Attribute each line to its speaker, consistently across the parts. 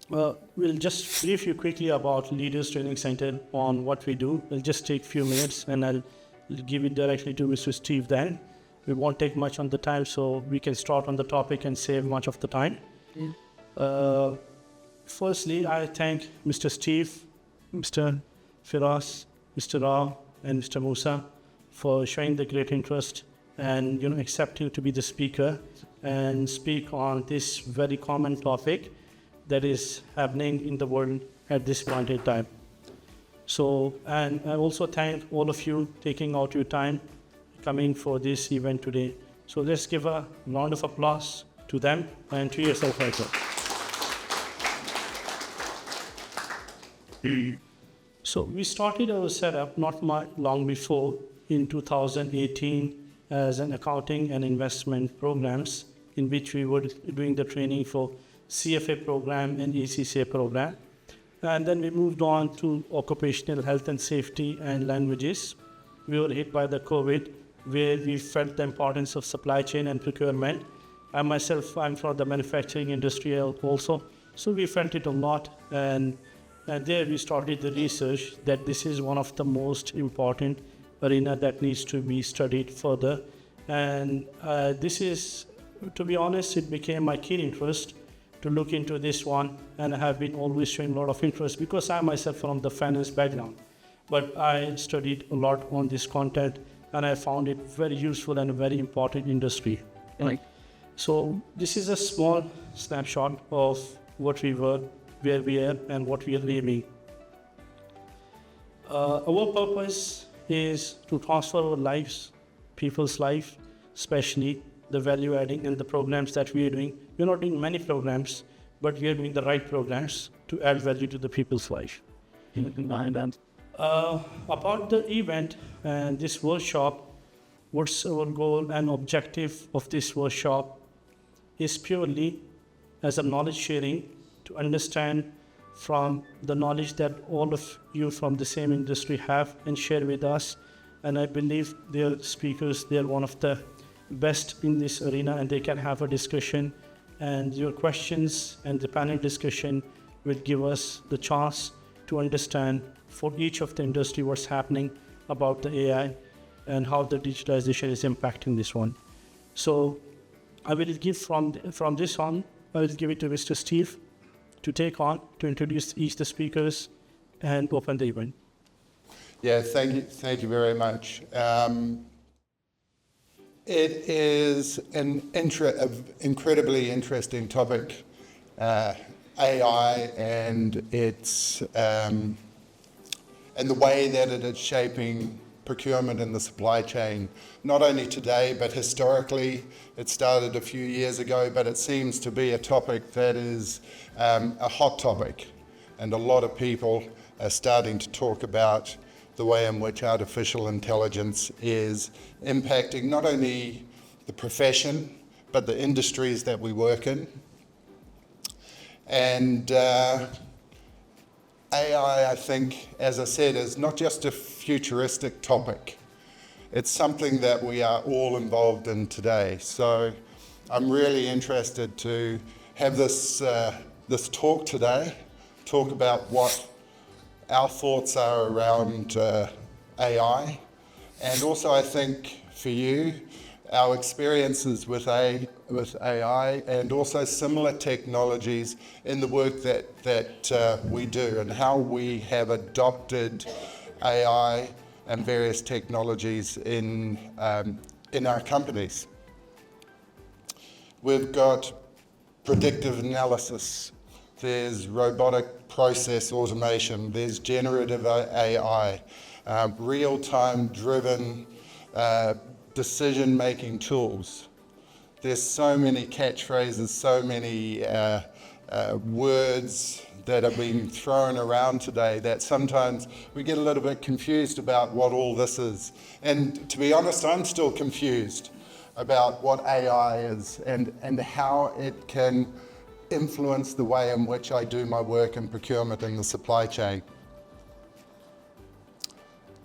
Speaker 1: We'll just brief you quickly about Leaders Training Center on what we do. It'll just take a few minutes and I'll give it directly to Mr. Steve then. We won't take much on the time, so we can start on the topic and save much of the time. Firstly, I thank Mr. Steve, Mr. Firaz, Mr. Rao, and Mr. Moosa for showing the great interest and accepting to be the speaker and speak on this very common topic that is happening in the world at this point in time. So, and I also thank all of you taking out your time coming for this event today. So let's give a round of applause to them and to yourself as well. So we started our setup not long before in 2018 as an accounting and investment programs in which we were doing the training for CFA program and ACCA program. And then we moved on to occupational health and safety and languages. We were hit by the COVID, where we felt the importance of supply chain and procurement. I myself, I'm from the manufacturing industry also, so we felt it a lot. And there we started the research that this is one of the most important arena that needs to be studied further. And this is, to be honest, it became my keen interest to look into this one, and I have been always showing a lot of interest because I myself from the finance background. But I studied a lot on this content and I found it very useful and a very important industry. Right. So this is a small snapshot of what we were, where we are, and what we are aiming. Our purpose is to transfer our lives, people's life, especially the value adding and the programs that we are doing. We're not doing many programs, but we are doing the right programs to add value to the people's life. About the event and this workshop, what's our goal and objective of this workshop is purely as a knowledge sharing to understand from the knowledge that all of you from the same industry have and share with us. And I believe their speakers, they're one of the best in this arena and they can have a discussion, and your questions and the panel discussion will give us the chance to understand for each of the industry what's happening about the AI and how the digitalization is impacting this one. So I will give from this on, I will give it to Mr. Steve to take on, to introduce each the speakers and open the event.
Speaker 2: Yeah, thank you very much. It is an incredibly interesting topic, AI and its and the way that it is shaping procurement in the supply chain, not only today but historically. It started a few years ago, but it seems to be a topic that is a hot topic, and a lot of people are starting to talk about the way in which artificial intelligence is impacting not only the profession, but the industries that we work in. And AI, I think, as I said, is not just a futuristic topic. It's something that we are all involved in today. So I'm really interested to have this talk today, talk about what our thoughts are around AI, and also I think for you, our experiences with AI and also similar technologies in the work that we do, and how we have adopted AI and various technologies in our companies. We've got predictive analysis, there's robotic process automation, there's generative AI, real-time driven decision-making tools. There's so many catchphrases, so many words that are being thrown around today that sometimes we get a little bit confused about what all this is. And to be honest, I'm still confused about what AI is and how it can influence the way in which I do my work in procurement and the supply chain.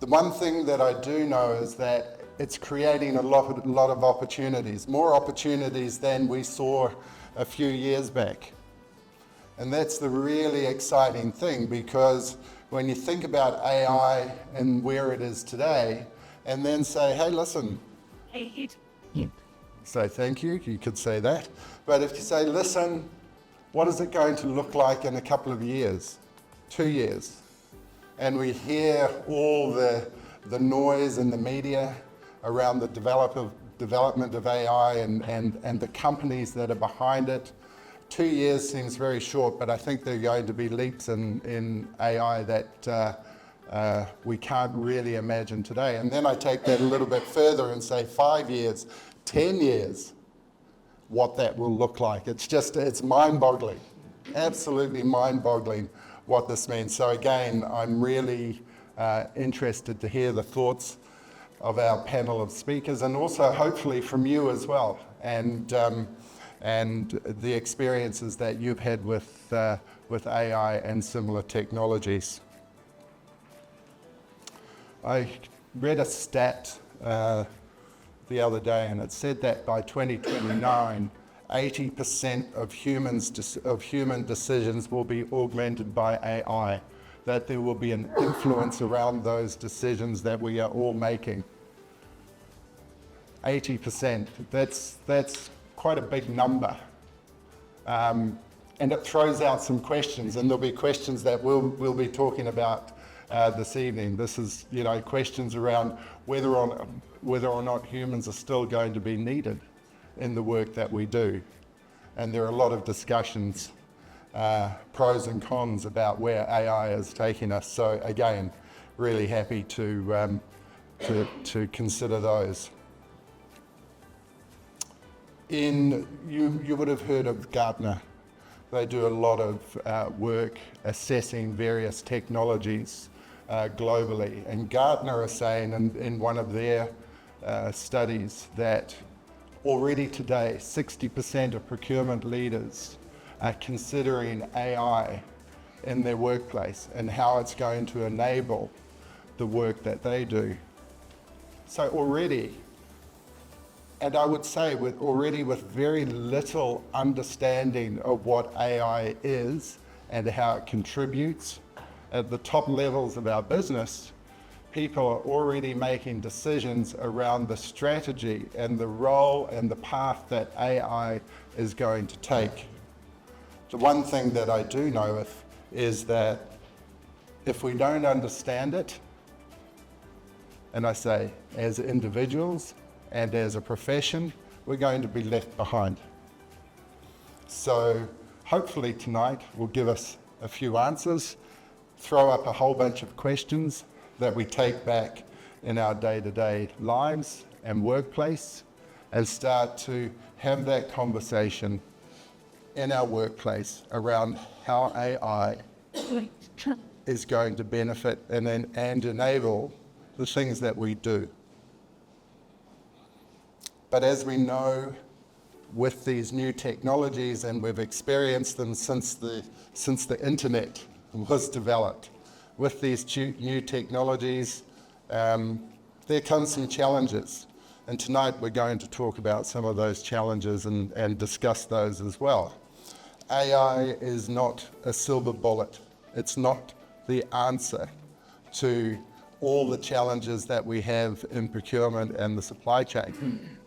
Speaker 2: The one thing that I do know is that it's creating a lot of opportunities, more opportunities than we saw a few years back. And that's the really exciting thing, because when you think about AI and where it is today, and then say, hey, listen, say thank you, you could say that. But if you say, listen, what is it going to look like in a couple of years, 2 years? And we hear all the noise in the media around the development of AI and the companies that are behind it. 2 years seems very short, but I think there are going to be leaps in AI that we can't really imagine today. And then I take that a little bit further and say 5 years, 10 years, what that will look like. It's mind-boggling, absolutely mind-boggling what this means. So again, I'm really interested to hear the thoughts of our panel of speakers, and also hopefully from you as well, and the experiences that you've had with AI and similar technologies. I read a stat the other day, and it said that by 2029, 80% of human decisions will be augmented by AI, that there will be an influence around those decisions that we are all making. 80%, that's quite a big number. And it throws out some questions, and there'll be questions that we'll be talking about this evening. This is, questions around whether or not humans are still going to be needed in the work that we do. And there are a lot of discussions, pros and cons, about where AI is taking us. So again, really happy to consider those. You would have heard of Gartner. They do a lot of work assessing various technologies globally. And Gartner is saying in one of their studies that already today, 60% of procurement leaders are considering AI in their workplace and how it's going to enable the work that they do. So already, and I would say with very little understanding of what AI is and how it contributes at the top levels of our business, people are already making decisions around the strategy and the role and the path that AI is going to take. The one thing that I do know is that if we don't understand it, and I say as individuals and as a profession, we're going to be left behind. So hopefully tonight will give us a few answers, throw up a whole bunch of questions that we take back in our day-to-day lives and workplace, and start to have that conversation in our workplace around how AI is going to benefit and enable the things that we do. But as we know, with these new technologies, and we've experienced them since the internet was developed, with these new technologies, there come some challenges. And tonight we're going to talk about some of those challenges and discuss those as well. AI is not a silver bullet. It's not the answer to all the challenges that we have in procurement and the supply chain.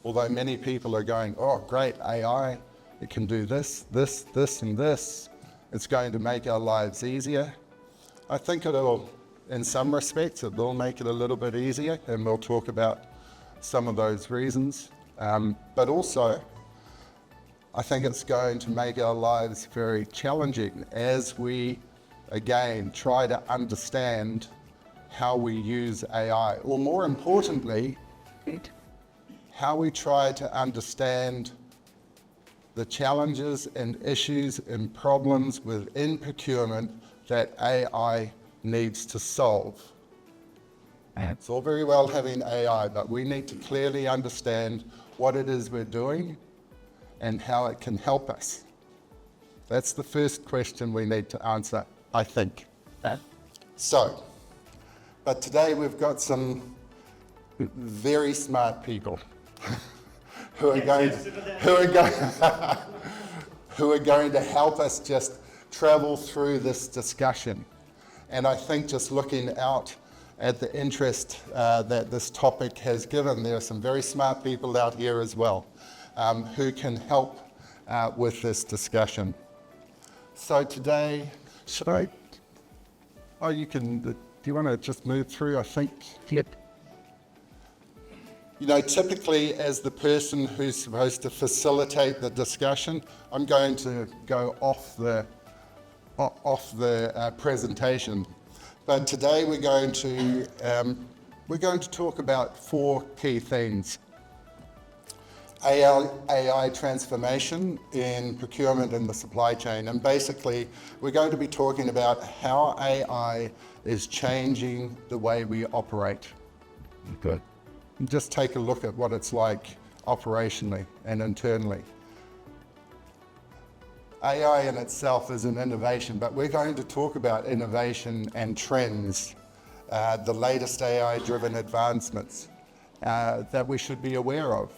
Speaker 2: Although many people are going, oh great, AI, it can do this, this, this, and this. It's going to make our lives easier. I think it'll, in some respects, it will make it a little bit easier, and we'll talk about some of those reasons. But also, I think it's going to make our lives very challenging as we, again, try to understand how we use AI, or more importantly, how we try to understand the challenges and issues and problems within procurement that AI needs to solve. It's all very well having AI, but we need to clearly understand what it is we're doing and how it can help us. That's the first question we need to answer, I think. So, but today we've got some very smart people who are who are going to help us just travel through this discussion. And I think just looking out at the interest that this topic has given, there are some very smart people out here as well who can help with this discussion. So today, should I? Oh, you can, do you want to just move through, I think?
Speaker 3: Yep.
Speaker 2: You know, typically as the person who's supposed to facilitate the discussion, I'm going to go off the presentation. But today we're going to talk about 4 key things. AI transformation in procurement and the supply chain. And basically, we're going to be talking about how AI is changing the way we operate.
Speaker 3: Good.
Speaker 2: And just take a look at what it's like operationally and internally. AI in itself is an innovation, but we're going to talk about innovation and trends, the latest AI-driven advancements that we should be aware of.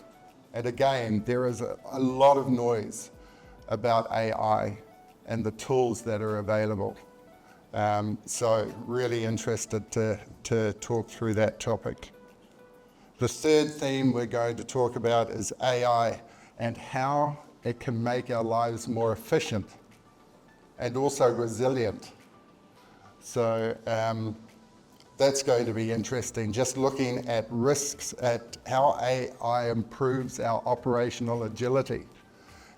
Speaker 2: And again, there is a lot of noise about AI and the tools that are available. So really interested to talk through that topic. The third theme we're going to talk about is AI and how it can make our lives more efficient and also resilient. So that's going to be interesting, just looking at risks, at how AI improves our operational agility.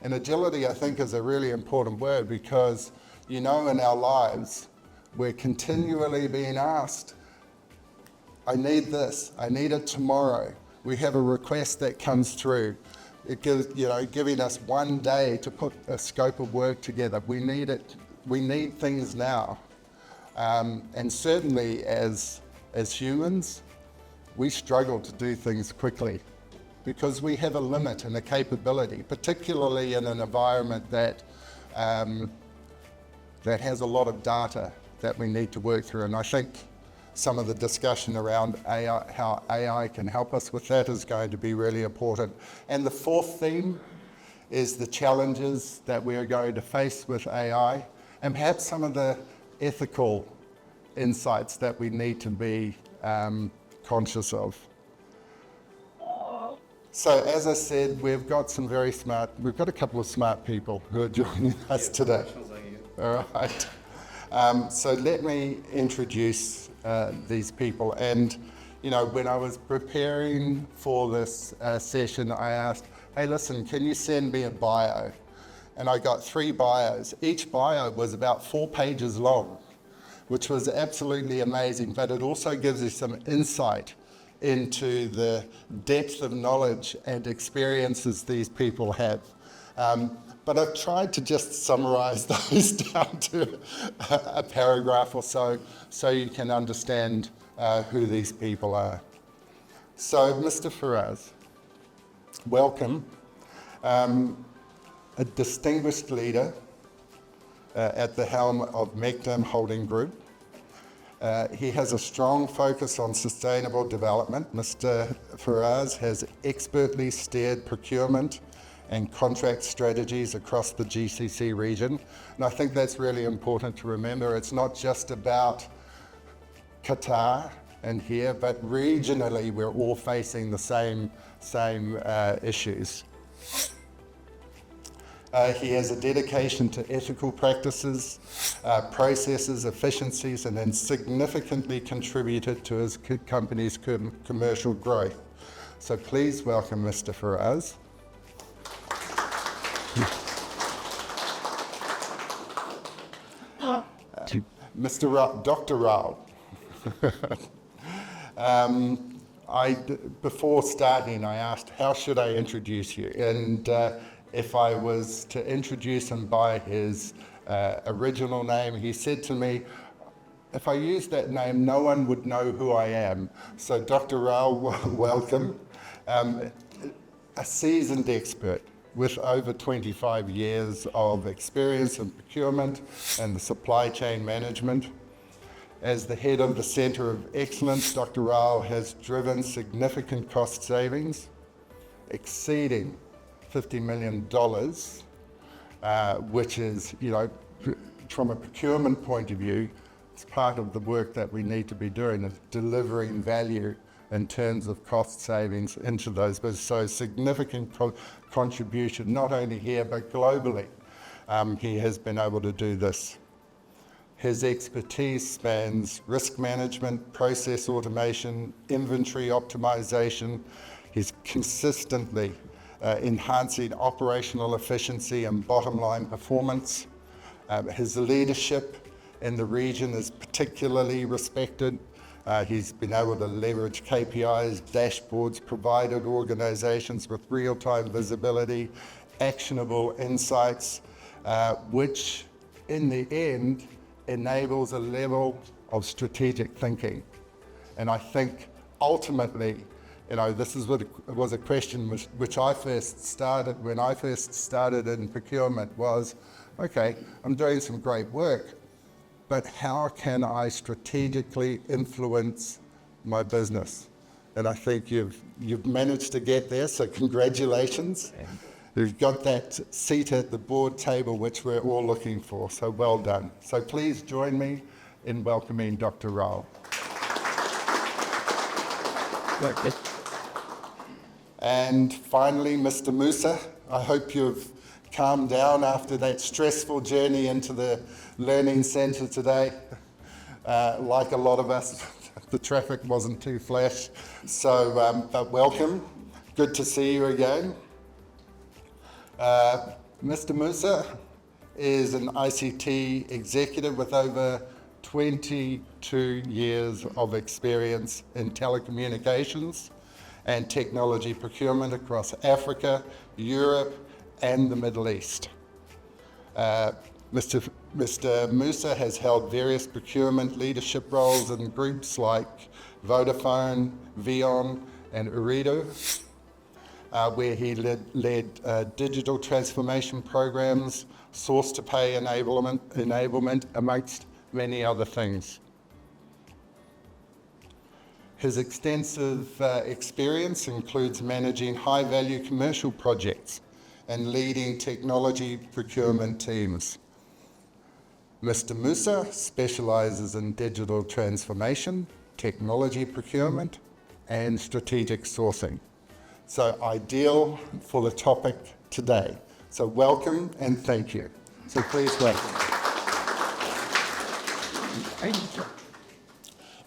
Speaker 2: And agility, I think, is a really important word because, you know, in our lives, we're continually being asked, I need this, I need it tomorrow. We have a request that comes through. It gives, you know, giving us one day to put a scope of work together. We need it, we need things now. And certainly as humans, we struggle to do things quickly because we have a limit and a capability, particularly in an environment that has a lot of data that we need to work through. And I think some of the discussion around AI, how AI can help us with that, is going to be really important. And the fourth theme is the challenges that we are going to face with AI and perhaps some of the ethical insights that we need to be conscious of. So as I said, we've got a couple of smart people who are joining us today. All right. So let me introduce these people. And, you know, when I was preparing for this session, I asked, hey, listen, can you send me a bio? And I got 3 bios. Each bio was about 4 pages long, which was absolutely amazing, but it also gives you some insight into the depth of knowledge and experiences these people have. But I've tried to just summarize those down to a paragraph or so you can understand who these people are. So, Mr. Firaz, welcome. A distinguished leader at the helm of Mackenzie Holding Group. He has a strong focus on sustainable development. Mr. Firaz has expertly steered procurement and contract strategies across the GCC region. And I think that's really important to remember. It's not just about Qatar and here, but regionally we're all facing the same issues. He has a dedication to ethical practices, processes, efficiencies, and then significantly contributed to his company's commercial growth. So please welcome Mr. Firaz. Dr. Rao. Before starting, I asked, how should I introduce you? And if I was to introduce him by his original name, he said to me, if I used that name, no one would know who I am. So Dr. Rao, welcome. A seasoned expert with over 25 years of experience in procurement and the supply chain management. As the head of the Centre of Excellence, Dr. Rao has driven significant cost savings, exceeding $50 million which is, from a procurement point of view, it's part of the work that we need to be doing, is delivering value in terms of cost savings into those businesses. So significant contribution, not only here, but globally. He has been able to do this. His expertise spans risk management, process automation, inventory optimization. He's consistently enhancing operational efficiency and bottom line performance. His leadership in the region is particularly respected. He's been able to leverage KPIs, dashboards, provided organizations with real-time visibility, actionable insights, which in the end enables a level of strategic thinking. And I think ultimately, this was a question which I first started when I first started in procurement was, okay, I'm doing some great work, but how can I strategically influence my business? And I think you've managed to get there, so congratulations. You've got that seat at the board table, which we're all looking for, so well done. So please join me in welcoming Dr. Rao. And finally, Mr. Moosa, I hope you've calmed down after that stressful journey into the Learning Centre today. Like a lot of us, the traffic wasn't too flash. So, but welcome. Good to see you again. Mr. Moosa is an ICT executive with over 22 years of experience in telecommunications and technology procurement across Africa, Europe, and the Middle East. Mr. Moosa has held various procurement leadership roles in groups like Vodafone, Vion, and Ooredoo, where he led digital transformation programs, source-to-pay enablement, amongst many other things. His extensive experience includes managing high-value commercial projects and leading technology procurement teams. Mr. Moosa specializes in digital transformation, technology procurement, and strategic sourcing. So ideal for the topic today. So welcome and thank you. So please welcome.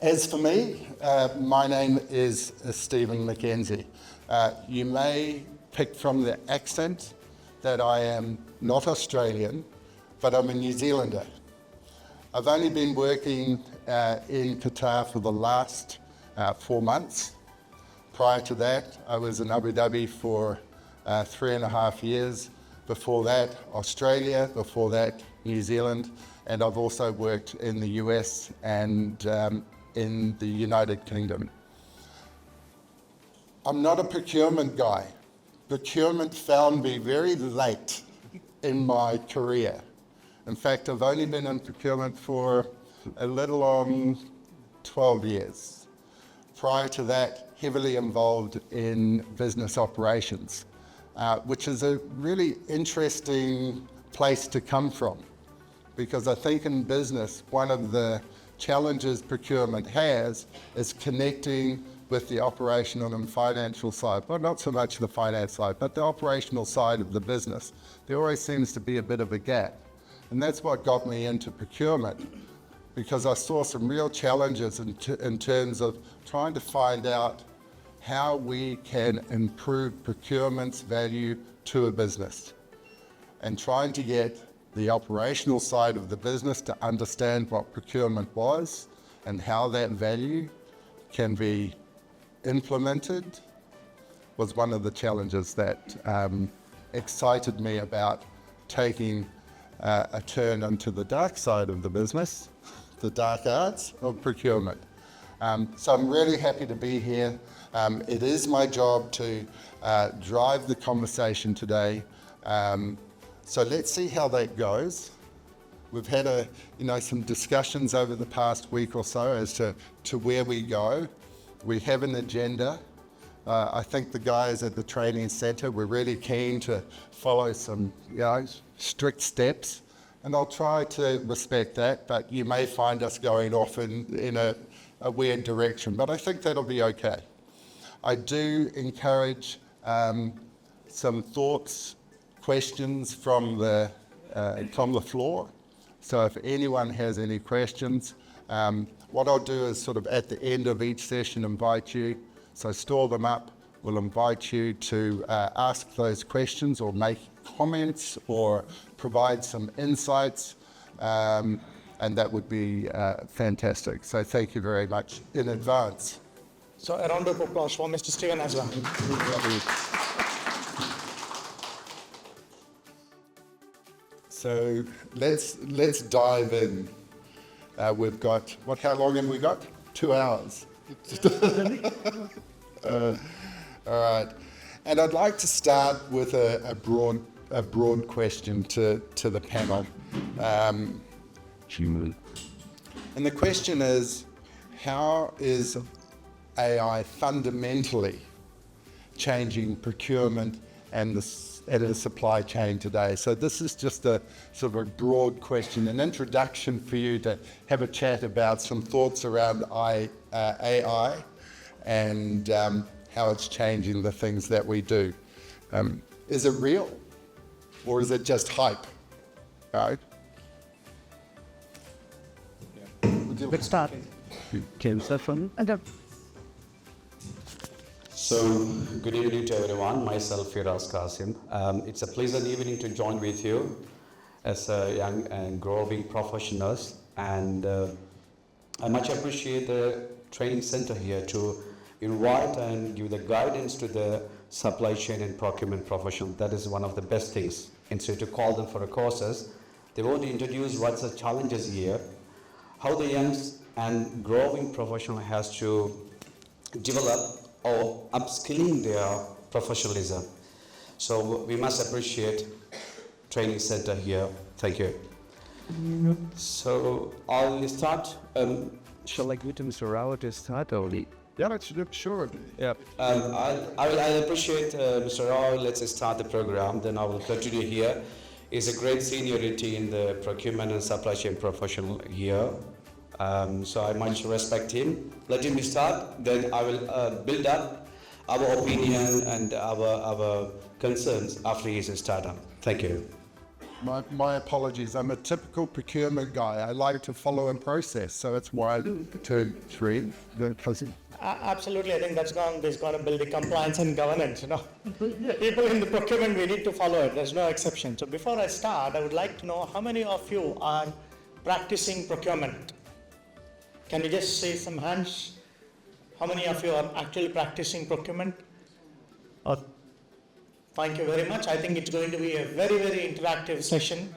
Speaker 2: As for me, my name is Stephen Mackenzie. You may pick from the accent that I am not Australian, but I'm a New Zealander. I've only been working in Qatar for the last 4 months. Prior to that, I was in Abu Dhabi for 3.5 years. Before that, Australia. Before that, New Zealand. And I've also worked in the US and in the United Kingdom. I'm not a procurement guy. Procurement found me very late in my career. In fact, I've only been in procurement for a little on 12 years. Prior to that, heavily involved in business operations, which is a really interesting place to come from. Because I think in business, one of the challenges procurement has is connecting with the operational and financial side. Well, not so much the finance side, but the operational side of the business. There always seems to be a bit of a gap. And that's what got me into procurement, because I saw some real challenges in terms of trying to find out how we can improve procurement's value to a business, and trying to get the operational side of the business to understand what procurement was and how that value can be implemented was one of the challenges that excited me about taking a turn onto the dark side of the business, the dark arts of procurement. So I'm really happy to be here. It is my job to drive the conversation today. So let's see how that goes. We've had some discussions over the past week or so as to where we go. We have an agenda. I think the guys at the training centre were really keen to follow some, strict steps, and I'll try to respect that, but you may find us going off in a weird direction, but I think that'll be okay. I do encourage some thoughts, questions from the floor. So if anyone has any questions, what I'll do is sort of at the end of each session invite you, so store them up. We'll invite you to ask those questions or make comments or provide some insights, and that would be fantastic. So thank you very much in advance.
Speaker 3: So a round of applause for Mr. Stephen as well.
Speaker 2: So let's dive in. We've got, how long have we got? 2 hours. All right. And I'd like to start with a broad question to the panel. And the question is, how is AI fundamentally changing procurement and the supply chain today? So this is just a sort of a broad question, an introduction for you to have a chat about some thoughts around AI and how it's changing the things that we do. Is it real or is it just hype? Right?
Speaker 3: Let's start.
Speaker 4: So, good evening to everyone. Myself, Firaz, Cassim. It's a pleasant evening to join with you as a young and growing professionals. And I much appreciate the training center here to invite and give the guidance to the supply chain and procurement professional. That is one of the best things. Instead to call them for a courses, they want to introduce what's the challenges here, how the young and growing professional has to develop or upskilling their professionalism. So we must appreciate training center here. Thank you. So I'll start.
Speaker 5: Shall I go to Mr. Rao to start or?
Speaker 2: Yeah, sure.
Speaker 5: Yeah.
Speaker 4: I'll appreciate Mr. Rao. Let's start the program. Then I will continue here. He's a great seniority in the procurement and supply chain professional here. So I much respect him. Let him start. Then I will build up our opinion and our concerns after he's started. Thank you.
Speaker 2: My apologies. I'm a typical procurement guy. I like to follow in process, so that's why I turned 3.
Speaker 3: Absolutely, I think that's going to build the compliance and governance. People in the procurement, we need to follow it. There's no exception. So before I start, I would like to know how many of you are practicing procurement. Can you just say some hands? How many of you are actually practicing procurement? Thank you very much. I think it's going to be a very, very interactive session.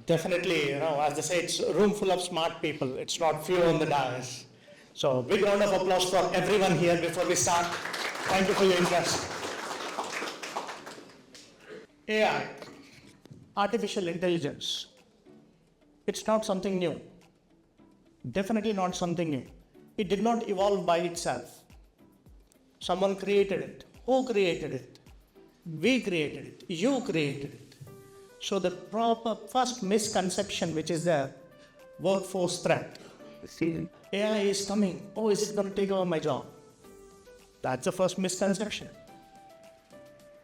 Speaker 3: Definitely, as they say, it's a room full of smart people. It's not few on the dais. So big round of applause for everyone here before we start. Thank you for your interest. AI, artificial intelligence. It's not something new. Definitely not something new. It did not evolve by itself. Someone created it. Who created it? We created it. You created it. So the proper first misconception which is there, workforce threat. AI is coming. Oh, is it going to take over my job? That's the first misconception.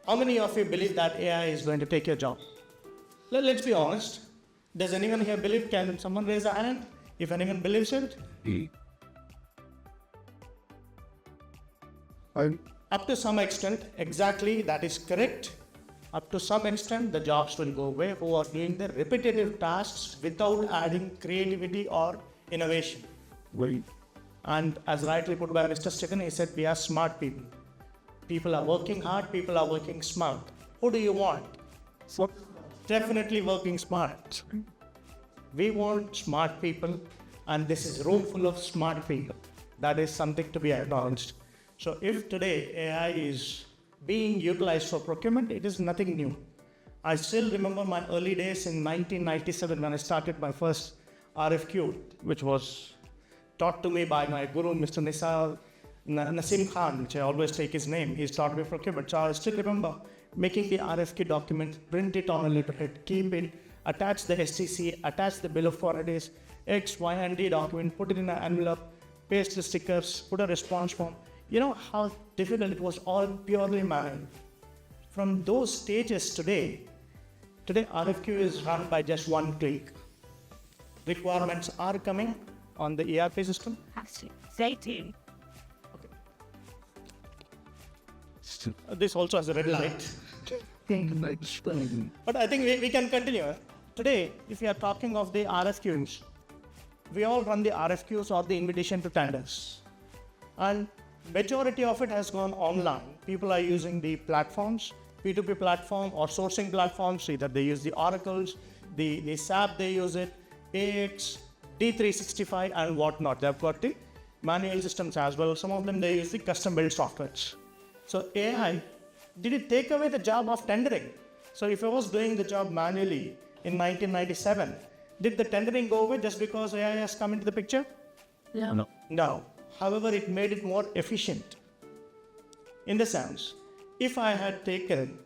Speaker 3: How many of you believe that AI is going to take your job? Let's be honest. Does anyone here believe? Can someone raise a hand if anyone believes it? Up to some extent, exactly, that is correct. Up to some extent, the jobs will go away who are doing the repetitive tasks without adding creativity or innovation. And as rightly put by Mr. Stephen, he said we are smart people. People are working hard, people are working smart. Who do you want? Definitely working smart. We want smart people, and this is a room full of smart people. That is something to be acknowledged. So if today AI is being utilized for procurement, it is nothing new. I still remember my early days in 1997 when I started my first RFQ, which was taught to me by my guru, Mr. Nisal, Nassim Khan, which I always take his name, he started with procurement. So I still remember making the RFQ document, print it on a letterhead, keep it, attach the STC, attach the bill of quantities, X, Y, and D document, put it in an envelope, paste the stickers, put a response form. You know how difficult it was, all purely manual. From those stages today RFQ is run by just one click. Requirements are coming on the ERP system.
Speaker 6: Exciting.
Speaker 3: This also has a red light. But I think we can continue. Today, if you are talking of the RFQs, we all run the RFQs or the invitation to tenders. And majority of it has gone online. People are using the platforms, P2P platform or sourcing platforms, either they use the Oracles, the SAP they use it, AX, D365 and whatnot. They've got the manual systems as well. Some of them they use the custom built softwares. So AI, did it take away the job of tendering? So if I was doing the job manually in 1997, did the tendering go away just because AI has come into the picture?
Speaker 6: Yeah.
Speaker 3: No. However, it made it more efficient. In the sense, if I had taken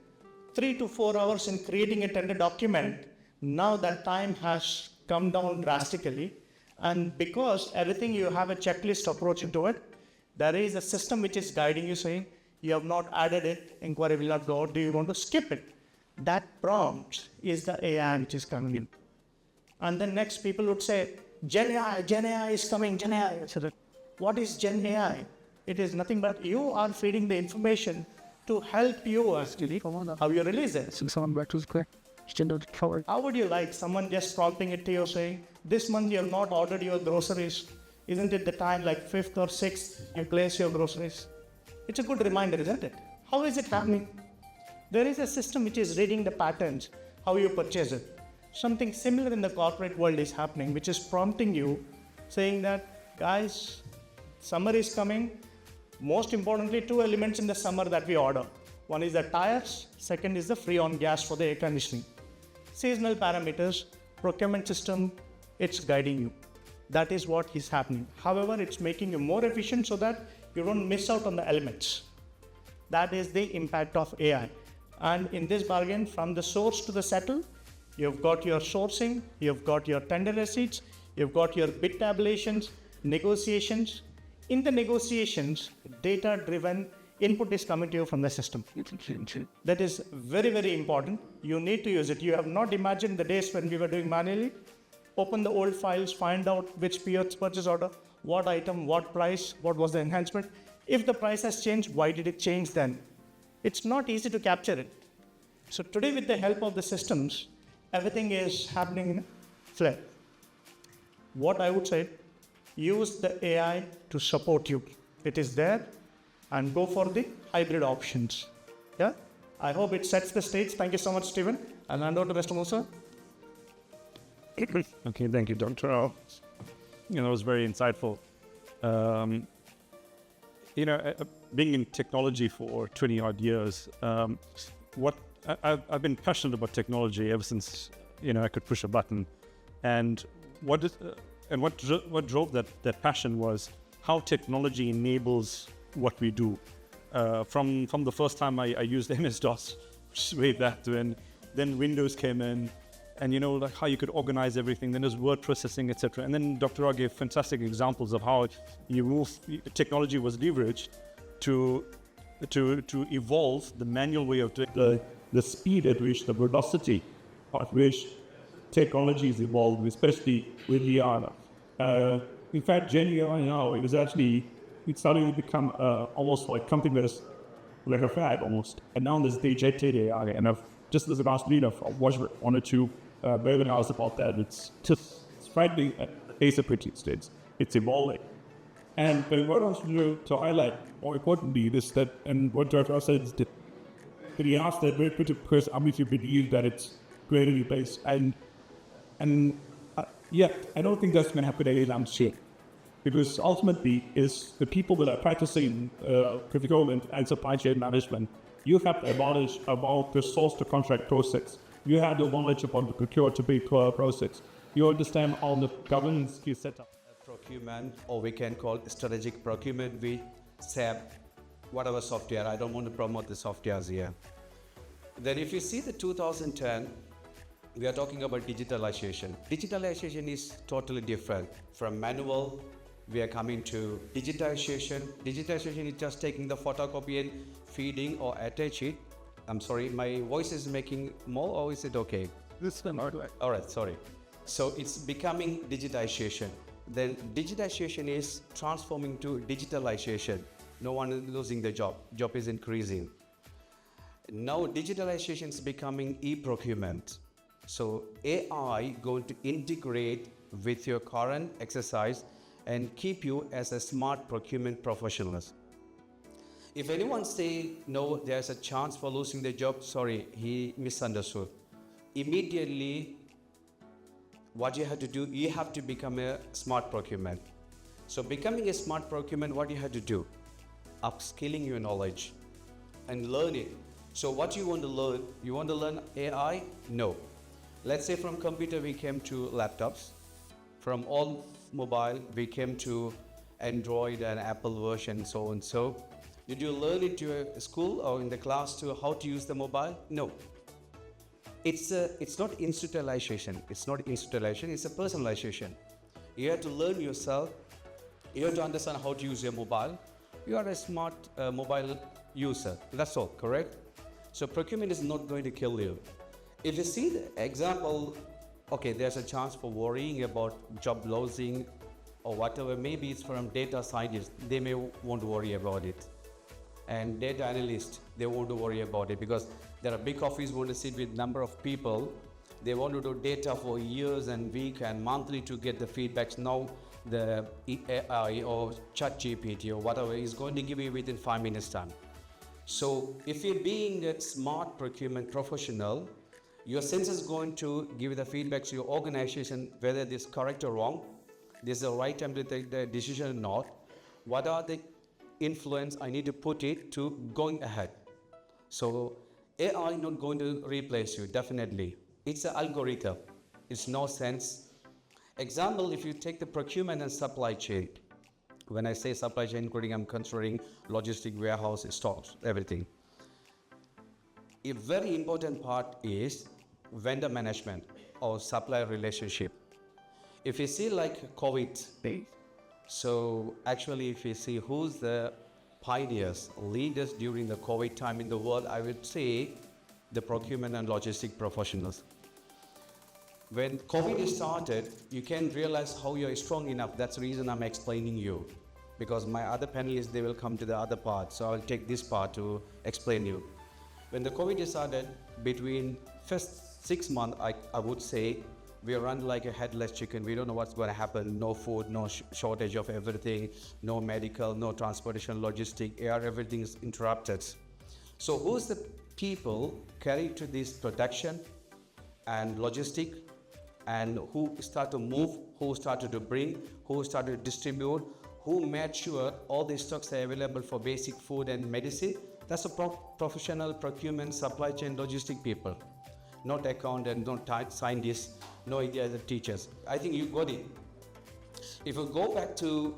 Speaker 3: 3 to 4 hours in creating a tender document, now that time has come down drastically. And because everything you have a checklist approach into it, there is a system which is guiding you saying, you have not added it, inquiry will not go out, do you want to skip it? That prompt is the AI which is coming in. And then next people would say, Gen AI is coming, Gen AI. So what is Gen AI? It is nothing but you are feeding the information to help you actually how you release it. How would you like someone just prompting it to you saying, this month you have not ordered your groceries. Isn't it the time like 5th or 6th you place your groceries? It's a good reminder, isn't it? How is it happening? There is a system which is reading the patterns, how you purchase it. Something similar in the corporate world is happening, which is prompting you, saying that, guys, summer is coming. Most importantly, 2 elements in the summer that we order. One is the tires, second is the free on gas for the air conditioning. Seasonal parameters, procurement system, it's guiding you. That is what is happening. However, it's making you more efficient so that you don't miss out on the elements. That is the impact of AI. And in this bargain, from the source to the settle, you've got your sourcing, you've got your tender receipts, you've got your bid tabulations, negotiations. In the negotiations, data-driven input is coming to you from the system. That is very, very important. You need to use it. You have not imagined the days when we were doing manually. Open the old files, find out which purchase order, what item, what price, what was the enhancement. If the price has changed, why did it change then? It's not easy to capture it. So today, with the help of the systems, everything is happening in a flare. What I would say, use the AI to support you. It is there, and go for the hybrid options. Yeah, I hope it sets the stage. Thank you so much, Stephen. I'll hand over to Mr. Moosa.
Speaker 7: Okay, thank you, Dr. Rao. It was very insightful. Being in technology for 20 odd years, I've been passionate about technology ever since I could push a button, and what drove that passion was how technology enables what we do. From the first time I used MS-DOS, which is way back then Windows came in, and like how you could organize everything. Then there's word processing, etc. And then Dr. Rao gave fantastic examples of how technology was leveraged to evolve the manual way of doing the speed at which, the velocity at which technology is evolved, especially with VR. In fact, Gen AI now, it's starting to become almost like something that's like a fad almost. And now there's the agentic AI, and just as the last week, I've watched one or two webinars about that. It's frightening at the pace at which it's evolving. And what I want to highlight more importantly is that, and what Dr. said is that he asked that very critical question, how if you believe that it's creatively based, and I don't think that's going to happen anytime soon. Because ultimately, is the people that are practicing procurement and supply chain management, you have the knowledge about the source to contract process. You have the knowledge about the procure to pay process. You understand how the governance is set up.
Speaker 4: Procurement, or we can call strategic procurement, SAP, whatever software. I don't want to promote the softwares here. Then if you see the 2010, we are talking about digitalization. Digitalization is totally different. From manual, we are coming to digitization. Digitization is just taking the photocopy and feeding or attach it. I'm sorry, my voice is making more, or is it okay?
Speaker 5: This one.
Speaker 4: All right, sorry. So it's becoming digitization. Then digitization is transforming to digitalization. No one is losing the job. Job is increasing. Now digitalization is becoming e-procurement. So AI going to integrate with your current exercise and keep you as a smart procurement professional. If anyone say no, there's a chance for losing the job, sorry, he misunderstood. Immediately, what you have to do, you have to become a smart procurement. So becoming a smart procurement, what you have to do? Upskilling your knowledge and learn it. So what you want to learn? You want to learn AI? No. Let's say from computer we came to laptops. From all mobile we came to Android and Apple version, so and so. Did you learn it to a school or in the class to how to use the mobile? No. It's not institutionalization. It's not institutionalization. It's a personalization. You have to learn yourself. You have to understand how to use your mobile. You are a smart mobile user. That's all, correct? So procurement is not going to kill you. If you see the example, okay, there's a chance for worrying about job losing or whatever. Maybe it's from data scientists. They may want to worry about it. And data analysts, they want to worry about it because there are big offices want to sit with number of people. They want to do data for years and week and monthly to get the feedbacks. Now the AI or ChatGPT or whatever is going to give you within 5 minutes time. So if you're being a smart procurement professional, your sense is going to give the feedback to your organization whether this is correct or wrong. This is the right time to take the decision or not. What are the influence I need to put it to going ahead? So AI not going to replace you, definitely. It's an algorithm. It's no sense. Example, if you take the procurement and supply chain. When I say supply chain, including I'm considering logistic, warehouse, stocks, everything. A very important part is vendor management or supplier relationship. If you see like COVID, so actually if you see who's the pioneers, leaders during the COVID time in the world, I would say the procurement and logistic professionals. When COVID started, you can realize how you're strong enough. That's the reason I'm explaining you. Because my other panelists, they will come to the other part. So I'll take this part to explain you. When the COVID started, between first 6 months, I would say, we run like a headless chicken. We don't know what's going to happen. No food, no shortage of everything, no medical, no transportation, logistic, air, everything is interrupted. So who's the people carried to this production and logistic, and who start to move, who started to bring, who started to distribute, who made sure all the stocks are available for basic food and medicine? That's a professional procurement, supply chain, logistic people. Not accountant, not scientists, no idea the teachers. I think you got it. If you go back to,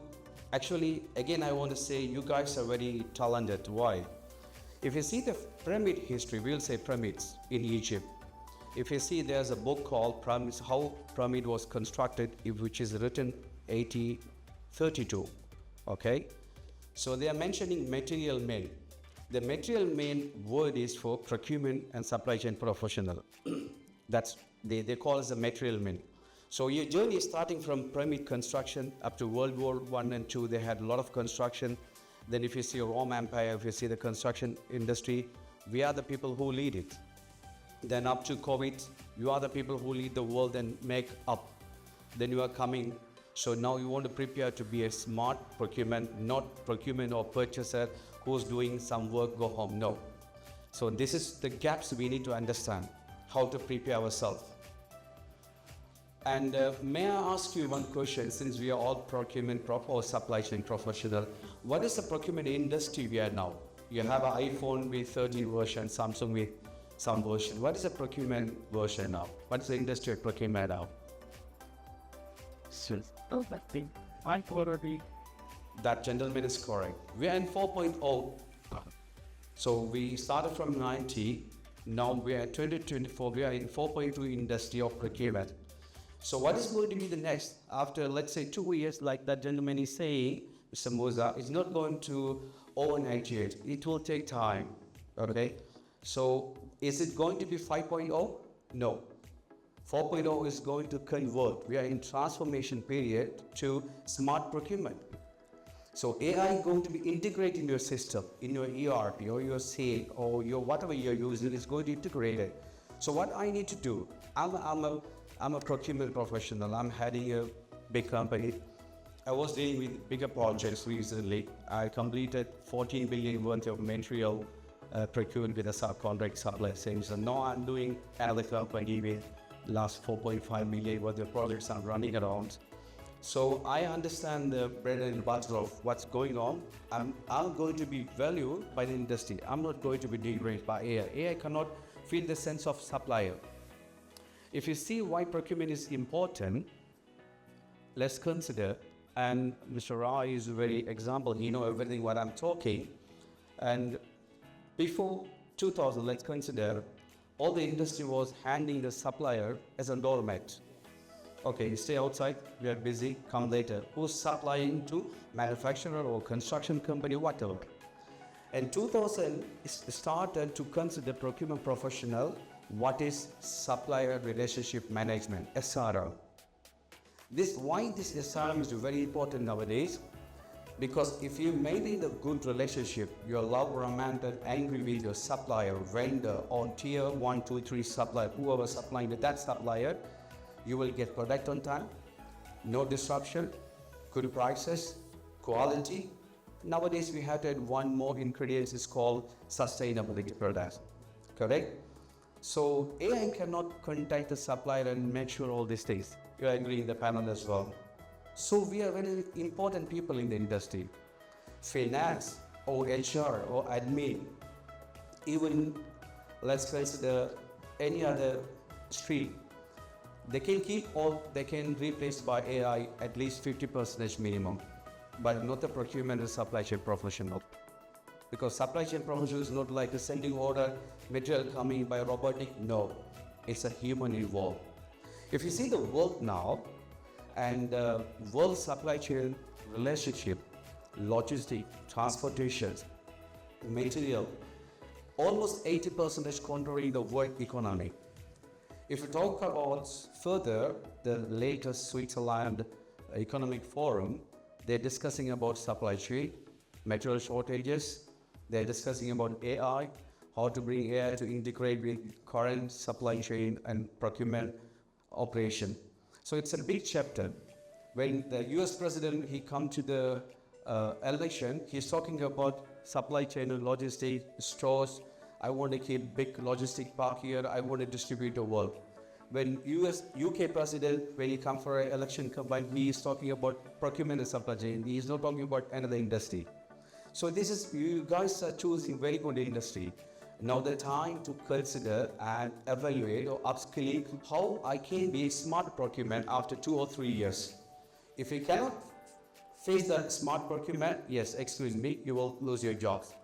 Speaker 4: actually, again, I want to say you guys are very talented. Why? If you see the pyramid history, we'll say pyramids in Egypt. If you see there's a book called Pyramids, How Pyramid Was Constructed, which is written 1832, okay? So they are mentioning material men. The material main word is for procurement and supply chain professional. That's they call us the material men. So your journey is starting from pyramid construction up to World War I and II. They had a lot of construction. Then if you see Rome Empire, if you see the construction industry, we are the people who lead it. Then up to COVID, you are the people who lead the world and make up. Then you are coming. So now you want to prepare to be a smart procurement, not procurement or purchaser who's doing some work, go home. No. So this is the gaps we need to understand, how to prepare ourselves. And may I ask you one question, since we are all procurement or supply chain professional, what is the procurement industry we are now? You have an iPhone with 13 version, Samsung with some version. What is the procurement version now? What is the industry of procurement now?
Speaker 6: High quality
Speaker 4: that gentleman is correct. We are in 4.0. So we started from 90. Now we are in 2024. We are in 4.2 industry of procurement. So what is going to be the next after, let's say, 2 years, like that gentleman is saying, Mr. Moosa, it's not going to overnight yet. It will take time. Okay. So is it going to be 5.0? No. 4.0 is going to convert. We are in transformation period to smart procurement. So AI is going to be integrated in your system, in your ERP or your SAP or your whatever you're using is going to integrate it. So what I need to do, I'm a procurement professional. I'm heading a big company. I was dealing with bigger projects recently. I completed 14 billion worth of material procurement with a subcontract supply chain. So now I'm doing another company with last 4.5 million worth of projects I'm running around. So I understand the bread and butter of what's going on. I'm going to be valued by the industry. I'm not going to be degraded by AI. AI cannot feel the sense of supplier. If you see why procurement is important, let's consider, and Mr. Rai is a very example, he knows everything what I'm talking. And before 2000, let's consider, all the industry was handing the supplier as a doormat. Okay, stay outside, we are busy, come later. Who's supplying to manufacturer or construction company, whatever. And 2000 started to consider procurement professional, what is supplier relationship management, SRM. Why this SRM is very important nowadays, because if you maintain a good relationship, you're love, romantic, angry with your supplier, vendor, or tier 1, 2, 3 supplier, whoever supplying with that supplier, you will get product on time, no disruption, good prices, quality. Nowadays we have to add one more ingredient, is called sustainability products, correct? So AI cannot contact the supplier and make sure all these things. You agree in the panel as well. So we are very important people in the industry. Finance or HR or admin, even let's consider any other stream. They can keep or they can replace by AI at least 50% minimum, but not the procurement and supply chain professional. Because supply chain professional is not like a sending order, material coming by robotic, no, it's a human involved. If you see the world now, and world supply chain relationship, logistic, transportation, material, almost 80% controlling the world economy. If we talk about further, the latest Switzerland Economic Forum, they're discussing about supply chain, material shortages, they're discussing about AI, how to bring AI to integrate with current supply chain and procurement operation. So it's a big chapter. When the US president, he come to the election, he's talking about supply chain and logistics, stores. I want to keep big logistic park here. I want to distribute the world. When UK president, when he come for an election campaign, he is talking about procurement and supply chain. He is not talking about another industry. So this is, you guys are choosing very good industry. Now the time to consider and evaluate or upskilling how I can be smart procurement after 2 or 3 years. If you cannot face that smart procurement, yes, excuse me, you will lose your jobs.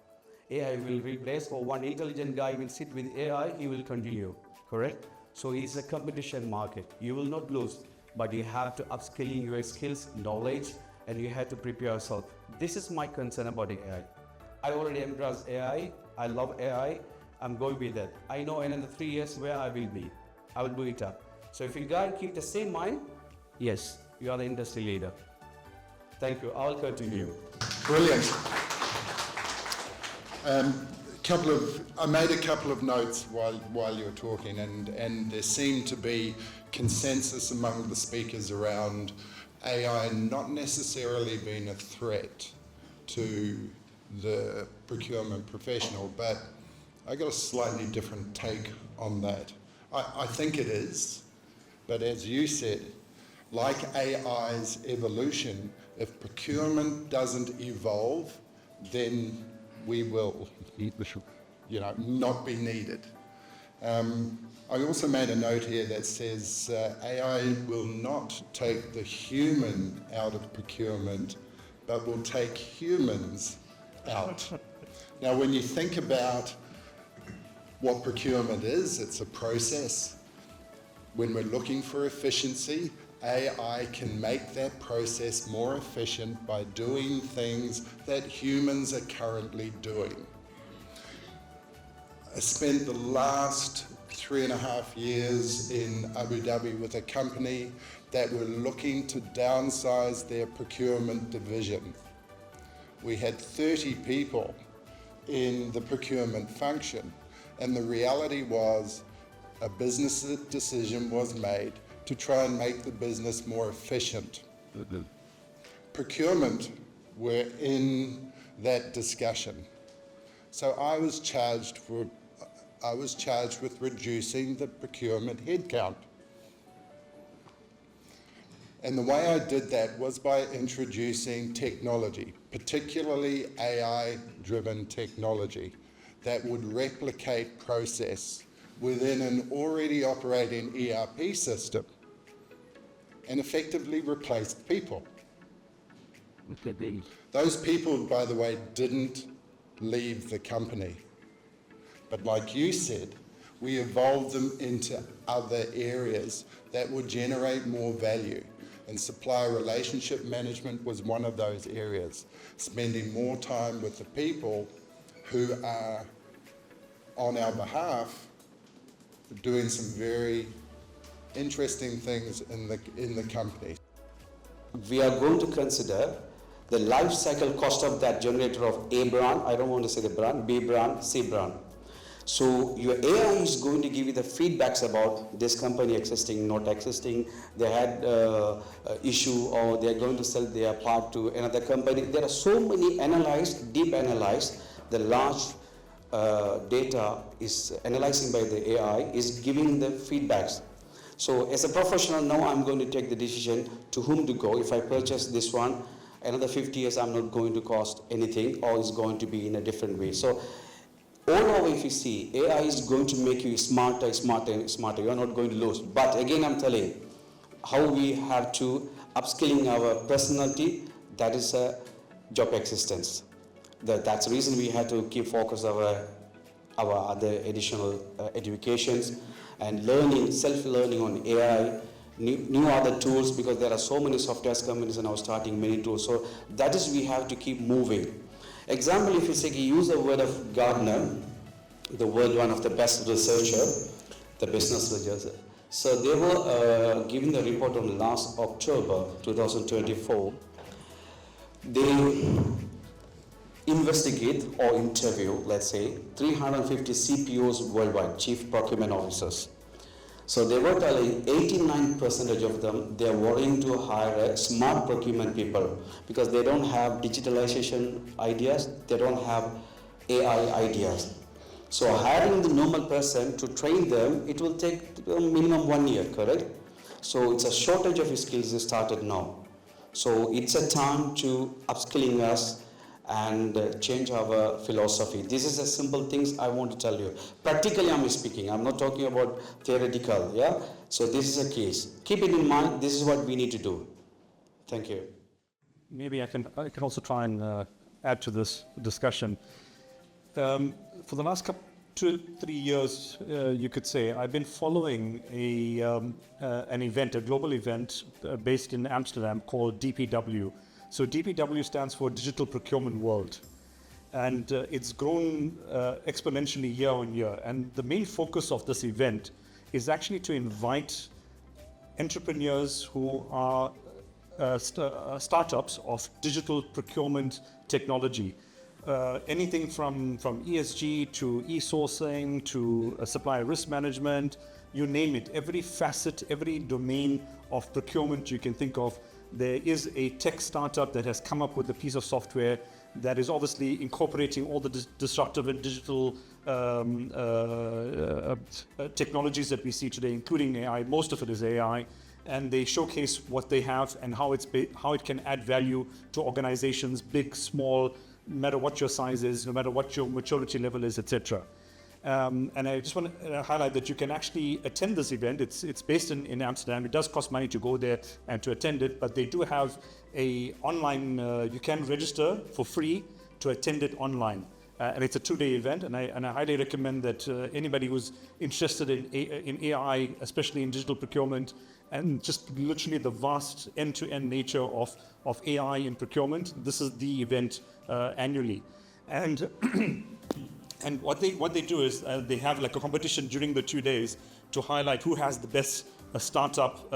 Speaker 4: AI will replace, or one intelligent guy will sit with AI, he will continue, correct? So it's a competition market. You will not lose, but you have to upskilling your skills, knowledge, and you have to prepare yourself. This is my concern about AI. I already embrace AI. I love AI. I'm going with that. I know in another 3 years where I will be. I will do it up. So if you guys keep the same mind, yes, you are the industry leader. Thank you. I'll continue.
Speaker 2: Brilliant. I made a couple of notes while you were talking, and there seemed to be consensus among the speakers around AI not necessarily being a threat to the procurement professional, but I got a slightly different take on that. I think it is, but as you said, like AI's evolution, if procurement doesn't evolve, then we will, not be needed. I also made a note here that says AI will not take the human out of procurement, but will take humans out. Now, when you think about what procurement is, it's a process. When we're looking for efficiency, AI can make that process more efficient by doing things that humans are currently doing. I spent the last 3.5 years in Abu Dhabi with a company that were looking to downsize their procurement division. We had 30 people in the procurement function, and the reality was a business decision was made to try and make the business more efficient. Procurement were in that discussion. So I was charged with reducing the procurement headcount. And the way I did that was by introducing technology, particularly AI-driven technology, that would replicate process within an already operating ERP system and effectively replaced people. Those people, by the way, didn't leave the company. But like you said, we evolved them into other areas that would generate more value. And supplier relationship management was one of those areas, spending more time with the people who are on our behalf doing some very interesting things in the company.
Speaker 4: We are going to consider the life cycle cost of that generator of A brand, I don't want to say the brand, B brand, C brand. So your AI is going to give you the feedbacks about this company existing, not existing, they had issue, or they are going to sell their part to another company. There are so many analyzed, deep analyzed, the large data is analyzing by the AI is giving the feedbacks. So as a professional now, I'm going to take the decision to whom to go. If I purchase this one, another 50 years I'm not going to cost anything, or it's going to be in a different way. So all over, if you see, AI is going to make you smarter, smarter, and smarter. You are not going to lose. But again, I'm telling how we have to upskilling our personality. That is a job existence. That's the reason we had to keep focus our other additional educations and learning, self-learning on AI, new other tools, because there are so many software companies and now starting many tools. So that is we have to keep moving. Example, if you say use the word of Gardner, the world one of the best researcher, the business researcher. So they were giving the report on last October 2024. They investigate or interview, let's say, 350 CPOs worldwide, Chief Procurement Officers. So they were telling 89% of them, they are worrying to hire a smart procurement people because they don't have digitalization ideas, they don't have AI ideas. So hiring the normal person to train them, it will take minimum 1 year, correct? So it's a shortage of skills that started now. So it's a time to upskilling us and change our philosophy. This is a simple things I want to tell you. Practically I'm speaking, I'm not talking about theoretical, yeah? So this is a case. Keep it in mind, this is what we need to do. Thank you.
Speaker 7: Maybe I can also try and add to this discussion. For the last 2-3 years, you could say, I've been following an event, a global event based in Amsterdam called DPW. So DPW stands for Digital Procurement World, and it's grown exponentially year on year. And the main focus of this event is actually to invite entrepreneurs who are startups of digital procurement technology. Anything from ESG to e-sourcing to supplier risk management, you name it. Every facet, every domain of procurement you can think of, there is a tech startup that has come up with a piece of software that is obviously incorporating all the disruptive and digital technologies that we see today, including AI. Most of it is AI, and they showcase what they have and how it can add value to organizations, big, small, no matter what your size is, no matter what your maturity level is, etc. And I just want to highlight that you can actually attend this event. It's based in Amsterdam. It does cost money to go there and to attend it, but they do have a online, you can register for free to attend it online. And it's a 2-day event, and I highly recommend that anybody who's interested in AI, especially in digital procurement, and just literally the vast end-to-end nature of AI in procurement, this is the event annually. And and what they do is they have like a competition during the 2 days to highlight who has the best startup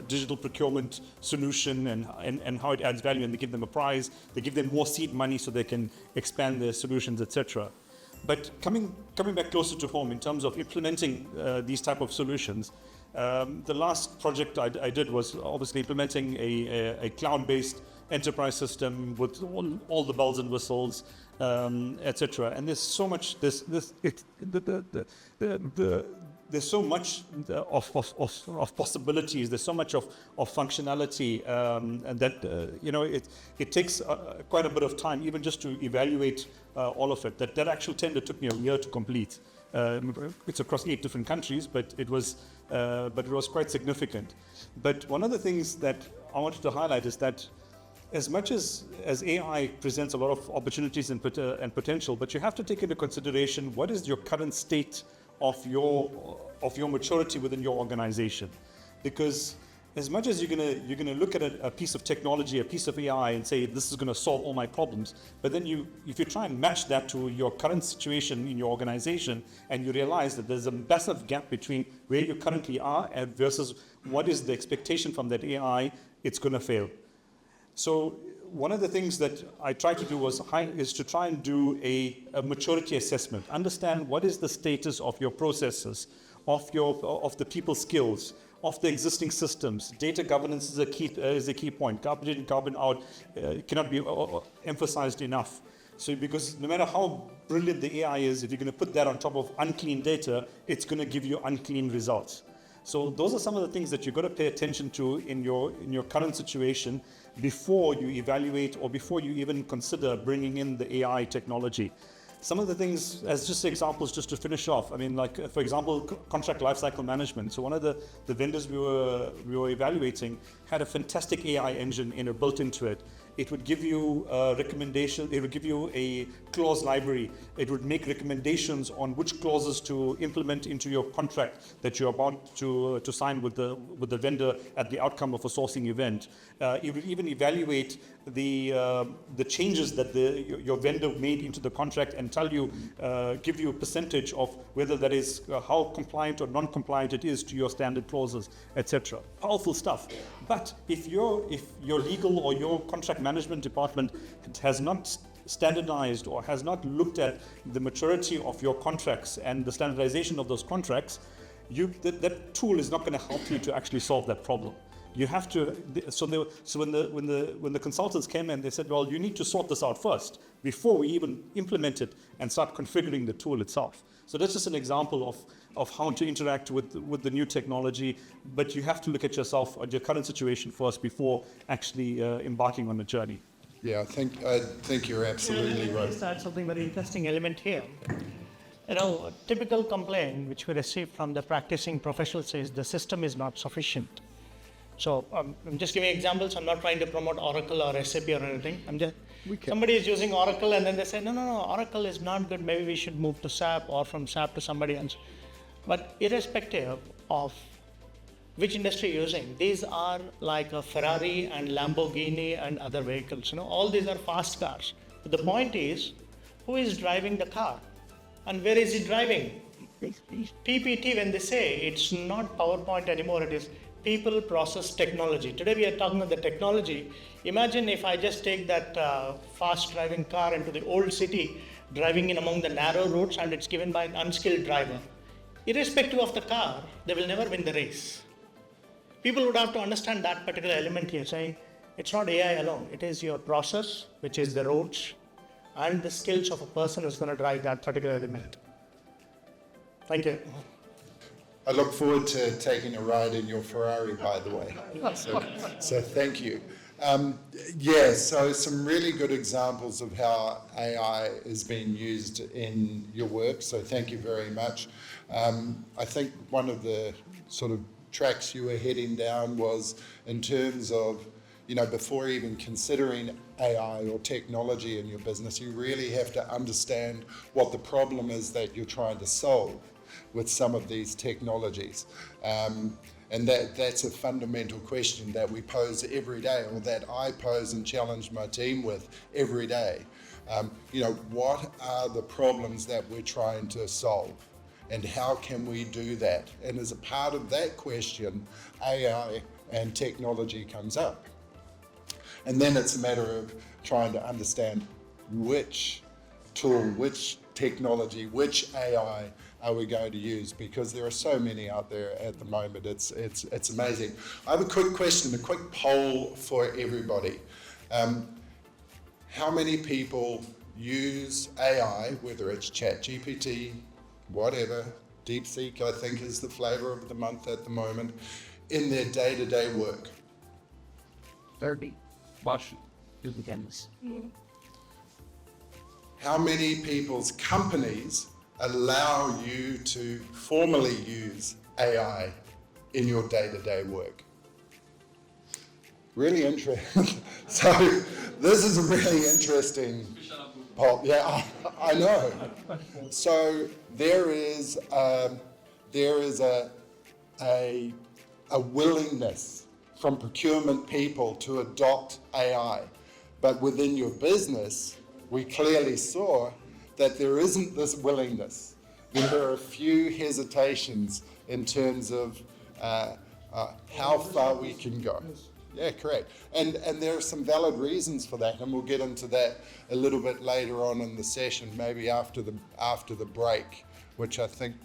Speaker 7: digital procurement solution and how it adds value, and they give them a prize. They give them more seed money so they can expand their solutions, etc. But coming back closer to home in terms of implementing these type of solutions, the last project I did was obviously implementing a cloud-based enterprise system with all the bells and whistles, etc. And there's so much there's so much of possibilities. There's so much of functionality and that it takes quite a bit of time even just to evaluate all of it. That actual tender took me a year to complete. It's across 8 different countries, but it was quite significant. But one of the things that I wanted to highlight is that as much as AI presents a lot of opportunities and potential, but you have to take into consideration what is your current state of your maturity within your organization. Because as much as you're gonna look at a piece of technology, a piece of AI, and say this is gonna solve all my problems, but then if you try and match that to your current situation in your organization, and you realize that there's a massive gap between where you currently are versus what is the expectation from that AI, it's gonna fail. So one of the things that I tried to do is to try and do a maturity assessment. Understand what is the status of your processes, of the people skills, of the existing systems. Data governance is a key point. Carbon in, carbon out cannot be emphasized enough. So because no matter how brilliant the AI is, if you're going to put that on top of unclean data, it's going to give you unclean results. So those are some of the things that you've got to pay attention to in your current situation before you evaluate or before you even consider bringing in the AI technology. Some of the things, as just examples, just to finish off, I mean, like, for example, contract lifecycle management. So one of the vendors we were evaluating had a fantastic AI engine built into it. It would give you recommendations, it would give you a clause library. It would make recommendations on which clauses to implement into your contract that you're about to sign with the vendor at the outcome of a sourcing event. It would even evaluate the changes that your vendor made into the contract and give you a percentage of whether that is how compliant or non-compliant it is to your standard clauses, etc. Powerful stuff. But if your legal or your contract management department has not standardized or has not looked at the maturity of your contracts and the standardization of those contracts, that tool is not going to help you to actually solve that problem. You have to. So when the consultants came in, they said, "Well, you need to sort this out first before we even implement it and start configuring the tool itself." So that's just an example of how to interact with the new technology. But you have to look at yourself at your current situation first before actually embarking on the journey.
Speaker 2: Yeah, I think you're absolutely right.
Speaker 3: Let's add something very interesting element here. A typical complaint which we receive from the practicing professional says the system is not sufficient. So I'm just giving examples. I'm not trying to promote Oracle or SAP or anything. Somebody is using Oracle and then they say, no, Oracle is not good. Maybe we should move to SAP or from SAP to somebody else. But irrespective of which industry you're using, these are like a Ferrari and Lamborghini and other vehicles. All these are fast cars. But the point is, who is driving the car? And where is it driving? PPT, when they say it's not PowerPoint anymore, it is people, process, technology. Today we are talking about the technology. Imagine if I just take that fast driving car into the old city, driving in among the narrow roads, and it's given by an unskilled driver. Irrespective of the car, they will never win the race. People would have to understand that particular element here, saying it's not AI alone. It is your process, which is the roads, and the skills of a person who's going to drive that particular element. Thank you.
Speaker 2: I look forward to taking a ride in your Ferrari, by the way. So thank you. Yeah, so some really good examples of how AI is being used in your work, so thank you very much. I think one of the sort of tracks you were heading down was in terms of, before even considering AI or technology in your business, you really have to understand what the problem is that you're trying to solve with some of these technologies. And that's a fundamental question that we pose every day, or that I pose and challenge my team with every day. What are the problems that we're trying to solve? And how can we do that? And as a part of that question, AI and technology comes up. And then it's a matter of trying to understand which tool, which technology, which AI are we going to use, because there are so many out there at the moment. It's amazing. I have a quick question, a quick poll for everybody. How many people use AI, whether it's ChatGPT, whatever, DeepSeek I think is the flavor of the month at the moment, in their day-to-day work?
Speaker 6: 30. Wash. Do the canvas.
Speaker 2: How many people's companies allow you to formally use AI in your day-to-day work? Really interesting. So this is a really interesting poll. Yeah, I know. So there is a willingness from procurement people to adopt AI, but within your business, we clearly saw that there isn't this willingness. There are a few hesitations in terms of how far we can go. Yeah, correct. And there are some valid reasons for that, and we'll get into that a little bit later on in the session, maybe after the break, which I think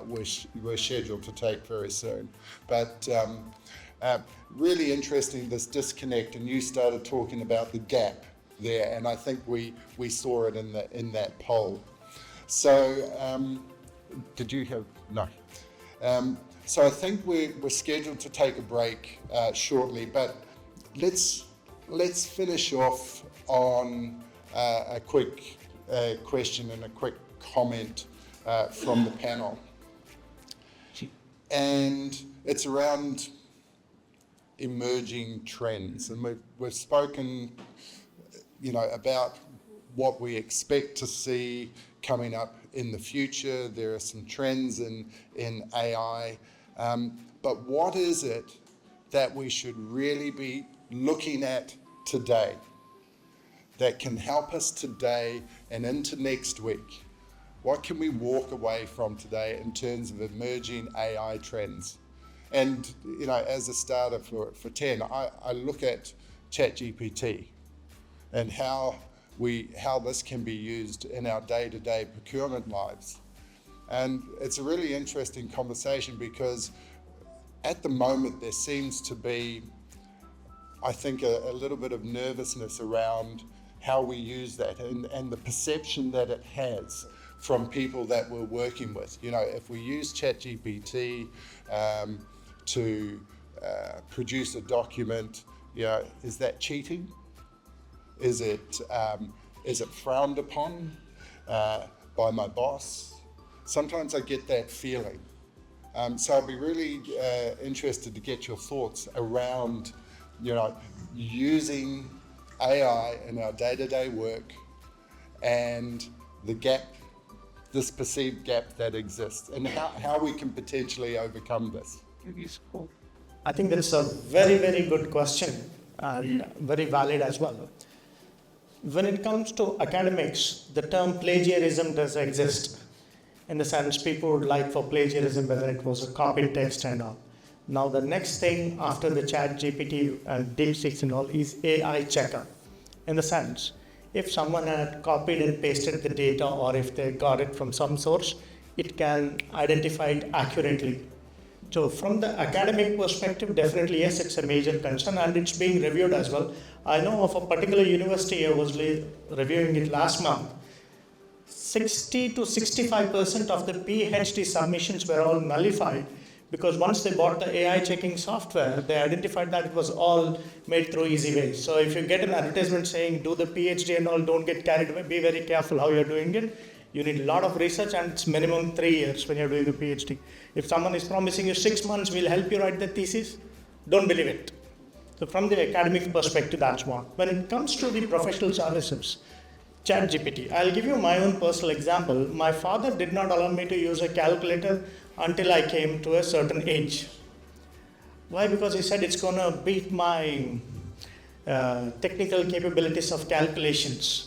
Speaker 2: we're scheduled to take very soon. But really interesting, this disconnect, and you started talking about the gap there, and I think we saw it in that poll. So did you have no? So I think we're scheduled to take a break shortly, but let's finish off on a quick question and a quick comment from the panel, and it's around emerging trends, and we've spoken about what we expect to see coming up in the future. There are some trends in AI, but what is it that we should really be looking at today that can help us today and into next week? What can we walk away from today in terms of emerging AI trends? And as a starter for 10, I look at ChatGPT and how this can be used in our day-to-day procurement lives. And it's a really interesting conversation, because at the moment there seems to be, I think, a little bit of nervousness around how we use that and the perception that it has from people that we're working with. If we use ChatGPT to produce a document, is that cheating? Is it frowned upon by my boss? Sometimes I get that feeling. So I'd be really interested to get your thoughts around, using AI in our day-to-day work and the gap, this perceived gap that exists, and how we can potentially overcome this.
Speaker 3: I think that's a very, very good question, and very valid as well. When it comes to academics, the term plagiarism does exist. In the sense, people would like for plagiarism, whether it was a copied text and all. Now, the next thing after the ChatGPT and DeepSeek and all is AI checker. In the sense, if someone had copied and pasted the data, or if they got it from some source, it can identify it accurately. So from the academic perspective, definitely yes, it's a major concern, and it's being reviewed as well. I know of a particular university, I was reviewing it last month. 60 to 65% of the PhD submissions were all nullified Because once they bought the AI checking software, they identified that it was all made through easy ways. So if you get an advertisement saying do the PhD and all, don't get carried away, be very careful how you're doing it. You need a lot of research, and it's minimum 3 years when you're doing a PhD. If someone is promising you 6 months, we'll help you write the thesis, don't believe it. So from the academic perspective, that's one. When it comes to the professional services, ChatGPT, I'll give you my own personal example. My father did not allow me to use a calculator until I came to a certain age. Why? Because he said it's going to beat my technical capabilities of calculations.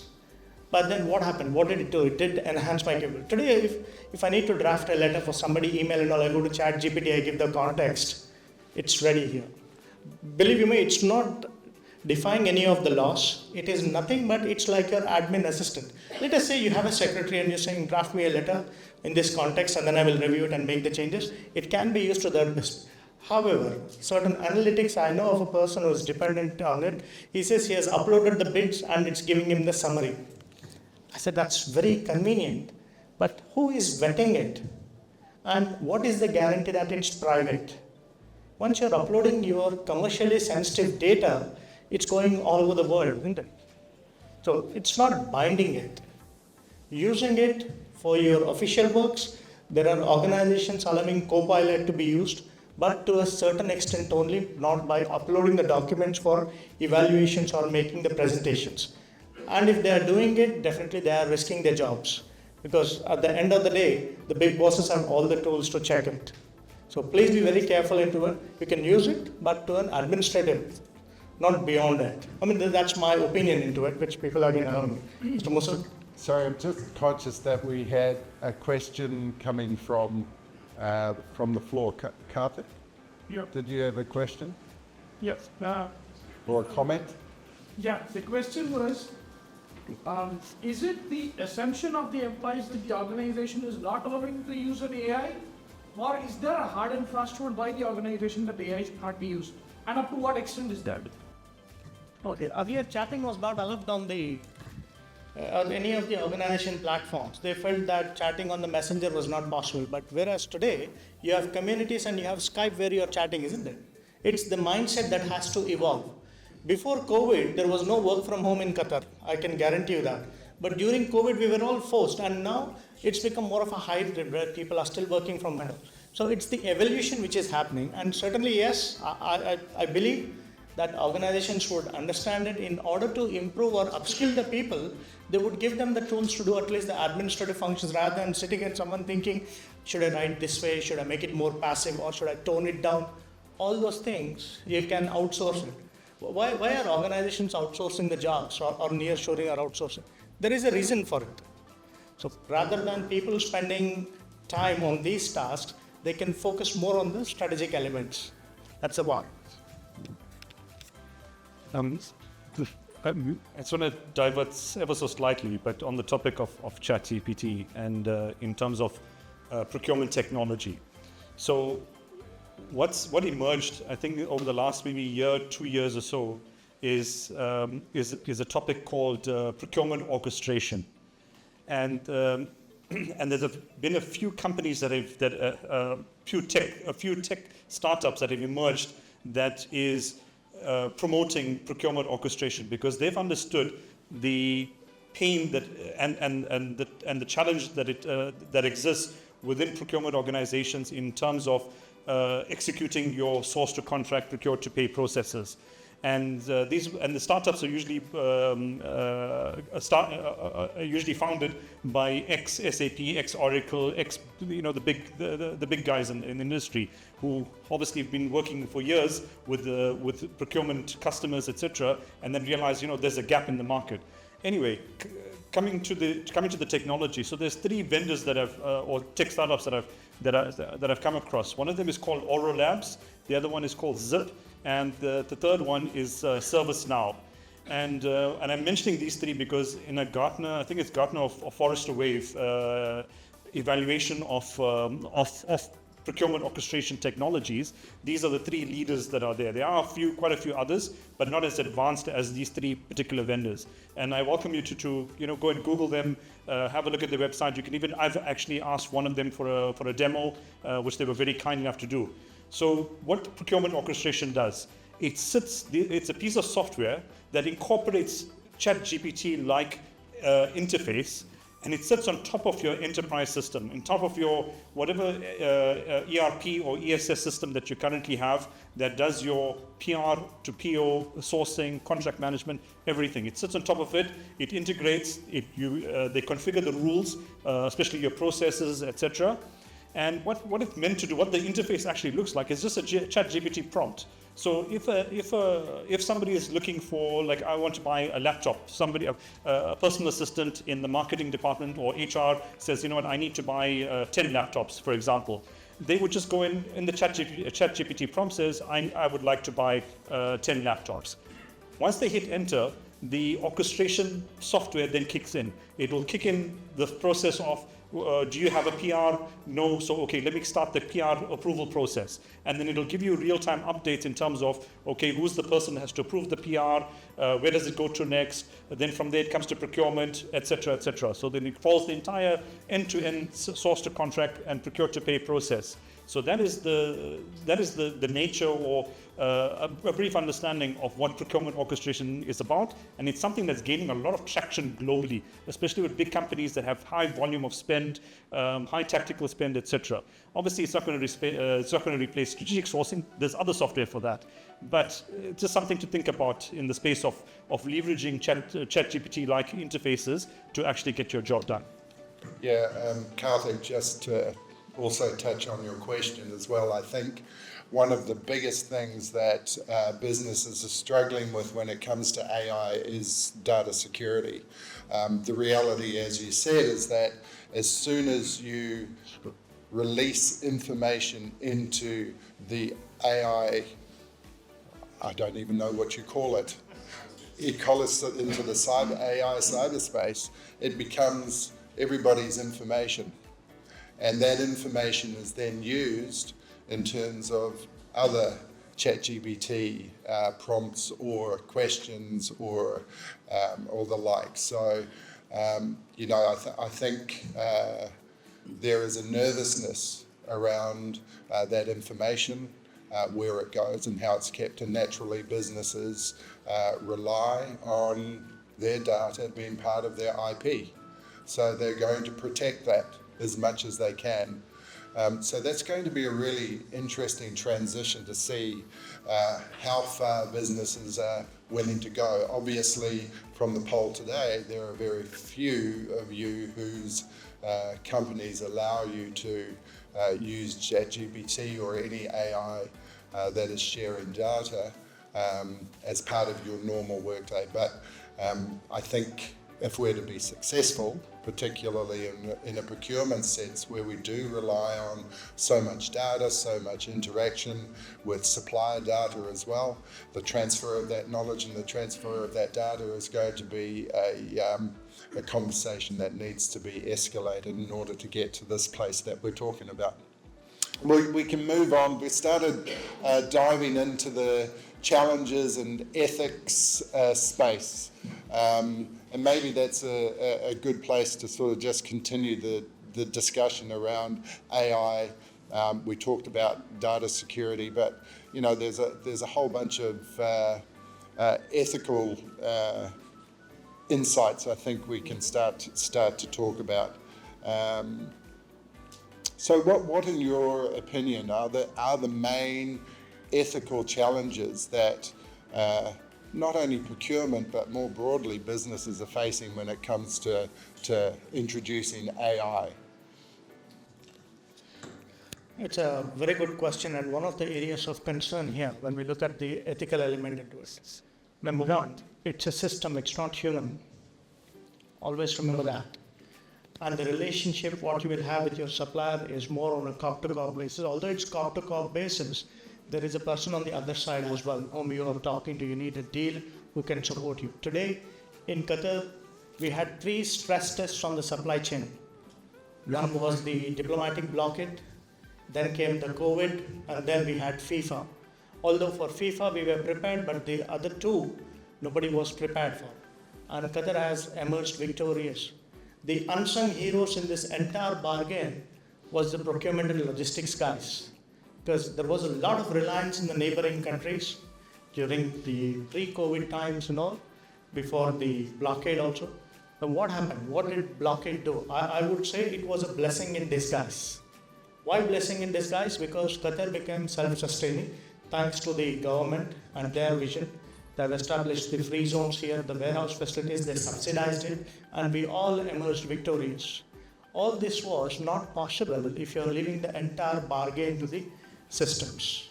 Speaker 3: But then what happened? What did it do? It did enhance my capability. Today, if I need to draft a letter for somebody, email and all, I go to ChatGPT, I give the context, it's ready here. Believe you me, it's not defying any of the laws. It is nothing but it's like your admin assistant. Let us say you have a secretary and you're saying, draft me a letter in this context, and then I will review it and make the changes. It can be used to that best. However, certain analytics, I know of a person who is dependent on it. He says he has uploaded the bids and it's giving him the summary. I said, that's very convenient, but who is vetting it? And what is the guarantee that it's private? Once you're uploading your commercially sensitive data, it's going all over the world, isn't it? So it's not binding it. Using it for your official works, there are organizations allowing Copilot to be used, but to a certain extent only, not by uploading the documents for evaluations or making the presentations. And if they are doing it, definitely they are risking their jobs. Because at the end of the day, the big bosses have all the tools to check it. So please be very careful into it. You can use it, but to an administrative, not beyond that. I mean, that's my opinion into it, which people are going to know. Mr. Moosa?
Speaker 2: Sorry, I'm just conscious that we had a question coming from the floor. Karthik,
Speaker 8: Yep.
Speaker 2: did you have a question
Speaker 8: Yes.
Speaker 2: or a comment?
Speaker 8: Yeah. The question was, is it the assumption of the employees that the organization is not allowing the use of AI, or is there a hard and fast rule by the organization that AI should not be used, and up to what extent is that?
Speaker 3: Okay, earlier chatting was not allowed on the on any of the organization platforms. They felt that chatting on the messenger was not possible. But whereas today, you have communities and you have Skype where you're chatting, isn't it? It's the mindset that has to evolve. Before COVID, there was no work from home in Qatar. I can guarantee you that. But during COVID, we were all forced. And now it's become more of a hybrid where people are still working from home. So it's the evolution which is happening. And certainly, yes, I believe that organizations would understand it. In order to improve or upskill the people, they would give them the tools to do at least the administrative functions rather than sitting at someone thinking, should I write this way? Should I make it more passive or should I tone it down? All those things, you can outsource it. Why are organizations outsourcing the jobs or nearshoring or outsourcing? There is a reason for it. So rather than people spending time on these tasks, they can focus more on the strategic elements. That's the one.
Speaker 7: I just want to divert ever so slightly, but on the topic of ChatGPT and in terms of procurement technology. So what emerged, I think, over the last maybe year, 2 years or so, is a topic called procurement orchestration, and there's been a few companies a few tech startups that have emerged that is promoting procurement orchestration because they've understood the pain that and the challenge that exists within procurement organizations in terms of executing your source to contract, procure to pay processes. And the startups are usually usually founded by ex-SAP, ex-Oracle, the big guys in the industry who obviously have been working for years with procurement customers, etc., and then realize there's a gap in the market. Anyway, coming to the technology, so there's 3 vendors that have or tech startups that I've come across. One of them is called Oro Labs. The other one is called Zip. And the third one is ServiceNow. And I'm mentioning these 3 because in a Gartner, I think it's Gartner or Forrester Wave evaluation of procurement orchestration technologies, these are the three leaders that are there. There are quite a few others, but not as advanced as these three particular vendors. And I welcome you to go and Google them, have a look at their website. You can even, I've actually asked one of them for a demo, which they were very kind enough to do. So what procurement orchestration does, it's a piece of software that incorporates ChatGPT-like interface, and it sits on top of your enterprise system, on top of your whatever ERP or ESS system that you currently have that does your PR to PO, sourcing, contract management, everything. It sits on top of it, it integrates, they configure the rules, especially your processes, etc. And what it's meant to do, what the interface actually looks like, is just a ChatGPT prompt. So if somebody is looking for, like, I want to buy a laptop, a personal assistant in the marketing department or HR says, you know what, I need to buy 10 laptops, for example. They would just go in the ChatGPT prompt says, I would like to buy 10 laptops. Once they hit enter, the orchestration software then kicks in. It will kick in the process of, do you have a PR? No. So, okay, let me start the PR approval process. And then it'll give you real-time updates in terms of, okay, who's the person that has to approve the PR? Where does it go to next? Then from there it comes to procurement, etc., etc. So then it follows the entire end-to-end source to contract and procure to pay process. So that is the nature or a brief understanding of what procurement orchestration is about, and it's something that's gaining a lot of traction globally, especially with big companies that have high volume of spend, high tactical spend, etc. Obviously, it's not going to replace strategic sourcing. There's other software for that, but it's just something to think about in the space of leveraging ChatGPT-like interfaces to actually get your job done.
Speaker 2: Yeah, Karthik, just to also touch on your question as well, I think one of the biggest things that businesses are struggling with when it comes to AI is data security. The reality, as you said, is that as soon as you release information into the AI, I don't even know what you call it, into the AI cyberspace, it becomes everybody's information. And that information is then used in terms of other ChatGPT prompts or questions or the like. So, I think there is a nervousness around that information, where it goes and how it's kept, and naturally businesses rely on their data being part of their IP. So they're going to protect that as much as they can. So that's going to be a really interesting transition to see how far businesses are willing to go. Obviously, from the poll today, there are very few of you whose companies allow you to use ChatGPT or any AI that is sharing data as part of your normal workday. But I think if we're to be successful, particularly in a procurement sense where we do rely on so much data, so much interaction with supplier data as well, the transfer of that knowledge and the transfer of that data is going to be a conversation that needs to be escalated in order to get to this place that we're talking about. We can move on. We started diving into the challenges and ethics space. And maybe that's a good place to sort of just continue the discussion around AI. We talked about data security, but there's a whole bunch of ethical insights I think we can start to talk about. So what in your opinion are the main ethical challenges that not only procurement but more broadly businesses are facing when it comes to introducing AI?
Speaker 3: It's a very good question, and one of the areas of concern here when we look at the ethical element into it. Number one, it's a system, it's not human. Always remember that. And the relationship what you will have with your supplier is more on a cop-to-cop basis. Although it's cop-to-cop basis, there is a person on the other side as well whom you are talking to. You need a deal who can support you. Today in Qatar, we had 3 stress tests on the supply chain. One was the diplomatic blockade, then came the COVID, and then we had FIFA. Although for FIFA we were prepared, but the other two, nobody was prepared for. And Qatar has emerged victorious. The unsung heroes in this entire bargain was the procurement and logistics guys, because there was a lot of reliance in the neighboring countries during the pre-COVID times and all, before the blockade also. But what happened? What did blockade do? I would say it was a blessing in disguise. Why blessing in disguise? Because Qatar became self-sustaining thanks to the government and their vision. They've established the free zones here, the warehouse facilities, they subsidized it, and we all emerged victorious. All this was not possible if you're leaving the entire bargain to the systems.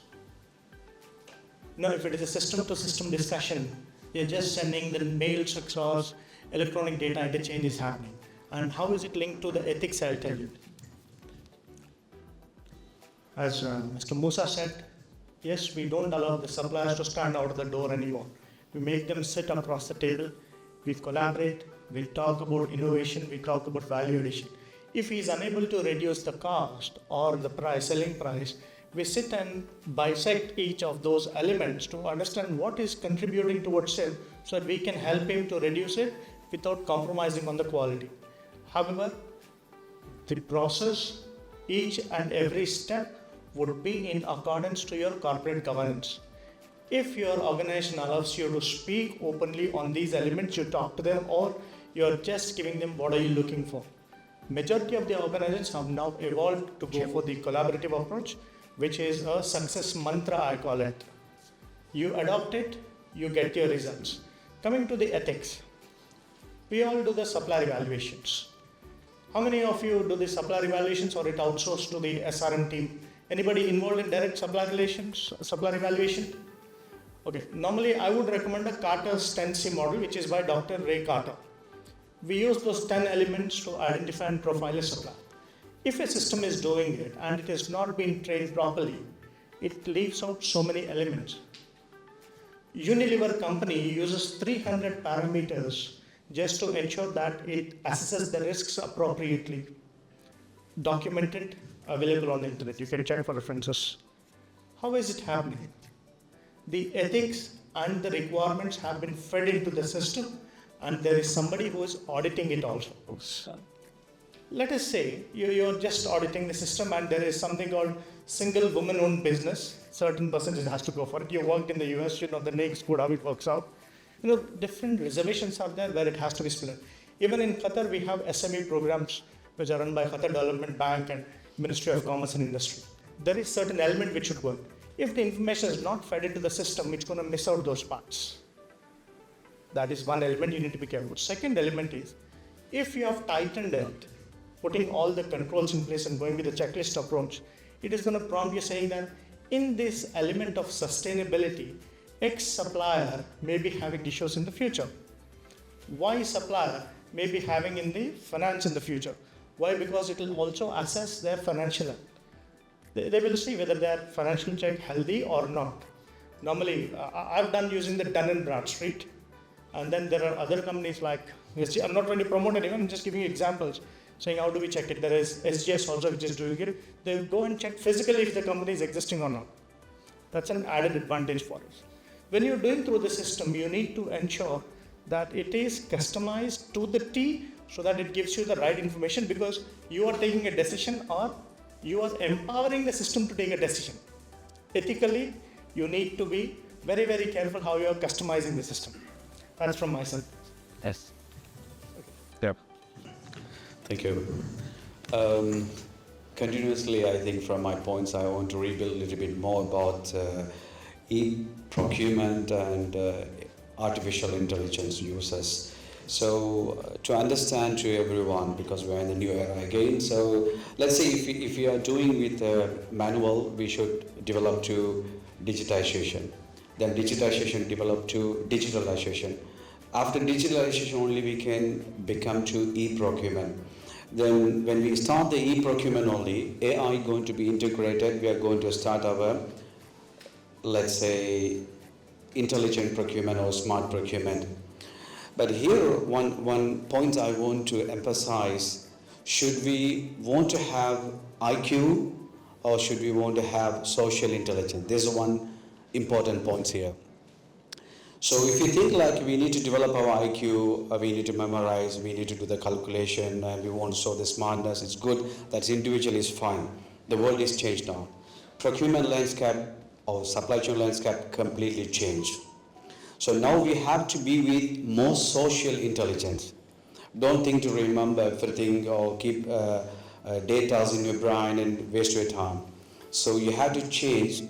Speaker 3: Now, if it is a system-to-system discussion, you're just sending the mails across, electronic data interchange is happening. And how is it linked to the ethics, I'll tell you. As Mr. Moosa said, yes, we don't allow the suppliers to stand out of the door anymore. We make them sit across the table, we collaborate, we talk about innovation, we talk about value addition. If he is unable to reduce the cost or the price, selling price, we sit and bisect each of those elements to understand what is contributing towards it so that we can help him to reduce it without compromising on the quality. However, the process, each and every step would be in accordance to your corporate governance. If your organization allows you to speak openly on these elements, you talk to them, or you're just giving them what are you looking for. Majority of the organizations have now evolved to go for the collaborative approach, which is a success mantra, I call it. You adopt it, you get your results. Coming to the ethics, we all do the supplier evaluations. How many of you do the supplier evaluations or it outsourced to the SRM team? Anybody involved in direct supplier relations, supplier evaluation? Okay, normally I would recommend a Carter's 10C model, which is by Dr. Ray Carter. We use those 10 elements to identify and profile a supplier. If a system is doing it and it has not been trained properly, it leaves out so many elements. Unilever company uses 300 parameters just to ensure that it assesses the risks appropriately. Documented, available on the internet. You can check for references. How is it happening? The ethics and the requirements have been fed into the system, and there is somebody who is auditing it also. Let us say you're just auditing the system and there is something called single woman-owned business. Certain percentage has to go for it. You worked in the US, you know the next code, how it works out. You know, different reservations are there where it has to be split. Even in Qatar, we have SME programs which are run by Qatar Development Bank and Ministry of Commerce and Industry. There is certain element which should work. If the information is not fed into the system, it's going to miss out those parts. That is one element you need to be careful. Second element is, if you have tightened it, putting all the controls in place and going with the checklist approach, it is going to prompt you saying that in this element of sustainability, X supplier may be having issues in the future. Y supplier may be having in the finance in the future. Why? Because it will also assess their financial health. They will see whether their financial check healthy or not. Normally, I've done using the Dun & Bradstreet. And then there are other companies like, I'm not trying to promote anyone, I'm just giving you examples, saying how do we check it. There is SGS also which is doing it. They'll go and check physically if the company is existing or not. That's an added advantage for us. When you're doing through the system, you need to ensure that it is customized to the T so that it gives you the right information, because you are taking a decision or you are empowering the system to take a decision. Ethically, you need to be very, very careful how you are customizing the system. That's from my side.
Speaker 5: Yes.
Speaker 7: Yep.
Speaker 4: Thank you. Continuously, I think from my points, I want to rebuild a little bit more about e-procurement and artificial intelligence uses. So to understand to everyone, because we're in the new era again, so let's say if we are doing with manual, we should develop to digitization. Then digitization develop to digitalization. After digitalization only we can become to e-procurement. Then when we start the e-procurement only, AI going to be integrated, we are going to start our, let's say, intelligent procurement or smart procurement. But here, one point I want to emphasize, should we want to have IQ or should we want to have social intelligence? There's one important point here. So if you think like we need to develop our IQ, we need to memorize, we need to do the calculation, and we want to show the smartness, it's good, that's individual is fine. The world is changed now. Procurement landscape or supply chain landscape completely changed. So now we have to be with more social intelligence. Don't think to remember everything or keep data in your brain and waste your time. So you have to change.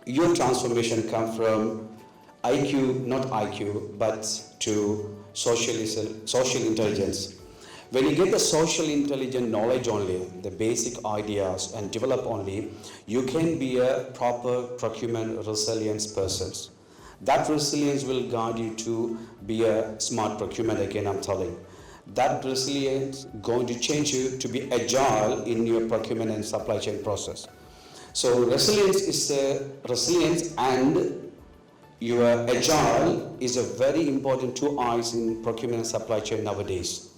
Speaker 4: Your transformation come from IQ, not IQ, but to social intelligence. When you get the social intelligence knowledge only, the basic ideas and develop only, you can be a proper procurement resilience person. That resilience will guide you to be a smart procurement, again I'm telling. That resilience going to change you to be agile in your procurement and supply chain process. So resilience and your agile is a very important two eyes in procurement and supply chain nowadays.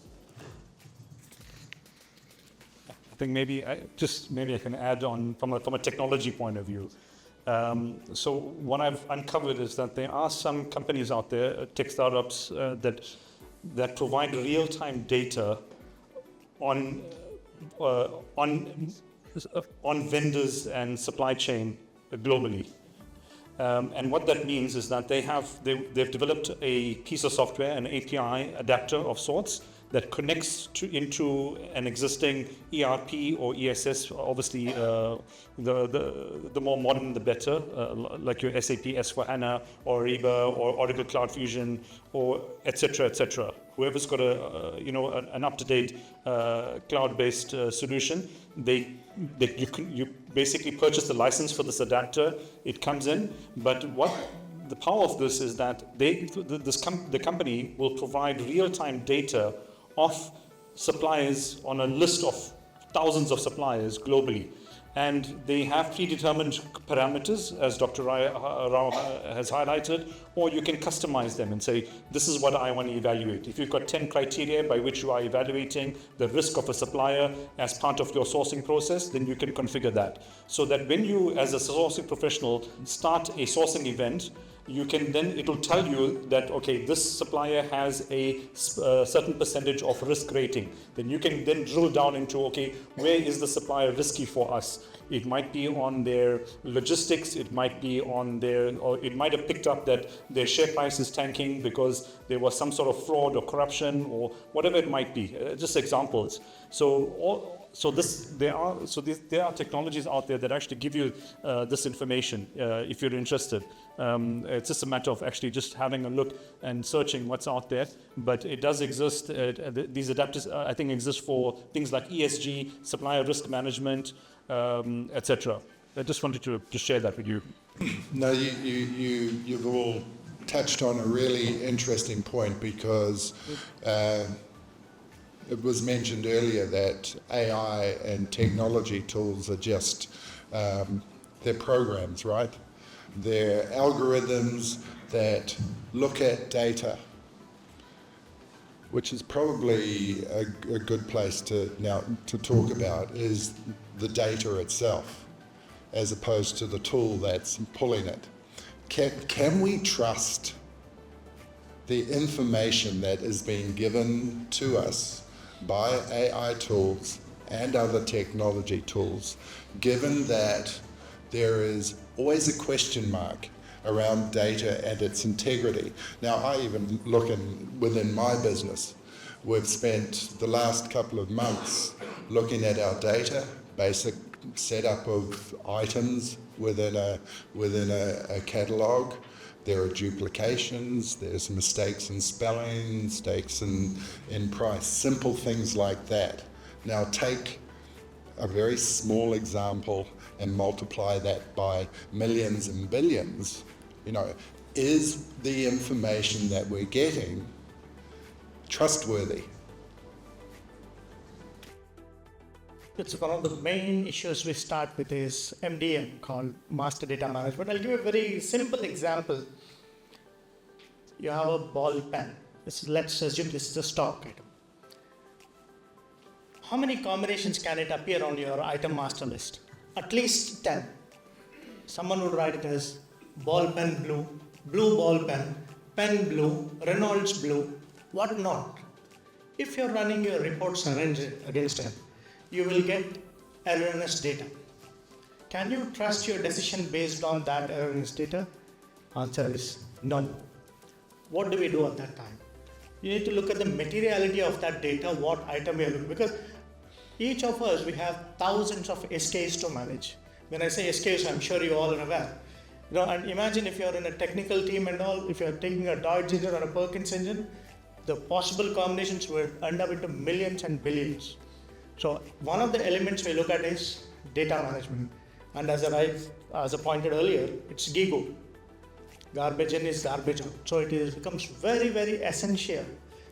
Speaker 7: I think maybe I can add on from a technology point of view. So what I've uncovered is that there are some companies out there, tech startups, that provide real-time data on vendors and supply chain globally. And what that means is that they've developed a piece of software, an API adapter of sorts, that connects into an existing ERP or ESS. Obviously, the more modern, the better, like your SAP S/4HANA or Ariba or Oracle Cloud Fusion, or etc. Whoever's got an up-to-date cloud-based solution, you basically purchase the license for this adapter. It comes in, but what the power of this is that the company will provide real-time data of suppliers on a list of thousands of suppliers globally. And they have predetermined parameters, as Dr. Rao has highlighted, or you can customize them and say, this is what I want to evaluate. If you've got 10 criteria by which you are evaluating the risk of a supplier as part of your sourcing process, then you can configure that. So that when you, as a sourcing professional, start a sourcing event, you can then, it will tell you that, okay, this supplier has a certain percentage of risk rating. Then you can then drill down into, okay, where is the supplier risky for us? It might be on their logistics, it might be on or it might have picked up that their share price is tanking because there was some sort of fraud or corruption or whatever it might be, just examples. There are technologies out there that actually give you this information if you're interested. It's just a matter of actually just having a look and searching what's out there. But it does exist. These adapters, I think, exist for things like ESG, supplier risk management, etc. I just wanted to share that with you.
Speaker 2: No, you've all touched on a really interesting point, because it was mentioned earlier that AI and technology tools are just, they're programs, right? They're algorithms that look at data, which is probably a good place to talk about, is the data itself, as opposed to the tool that's pulling it. Can we trust the information that is being given to us by AI tools and other technology tools, given that there is always a question mark around data and its integrity? Now, I even look within my business. We've spent the last couple of months looking at our data, basic setup of items within a catalogue. There are duplications, there's mistakes in spelling, mistakes in price, simple things like that. Now take a very small example and multiply that by millions and billions. Is the information that we're getting trustworthy?
Speaker 3: It's one of the main issues we start with is MDM, called Master Data Management. I'll give a very simple example. You have a ball pen. Let's assume this is a stock item. How many combinations can it appear on your item master list? at least 10. Someone would write it as ball pen blue, blue ball pen blue, Reynolds blue, what not. If you're running your reports against them, you will get erroneous data. Can you trust your decision based on that erroneous data? Answer is no. What do we do at that time? You need to look at the materiality of that data, what item we are looking, because each of us, we have thousands of SKs to manage. When I say SKs, I'm sure you all are aware. And imagine if you're in a technical team and all, if you're taking a Dodge engine or a Perkins engine, the possible combinations will end up into millions and billions. So one of the elements we look at is data management. And as I pointed earlier, it's GIGO. Garbage in is garbage out. So it becomes very, very essential,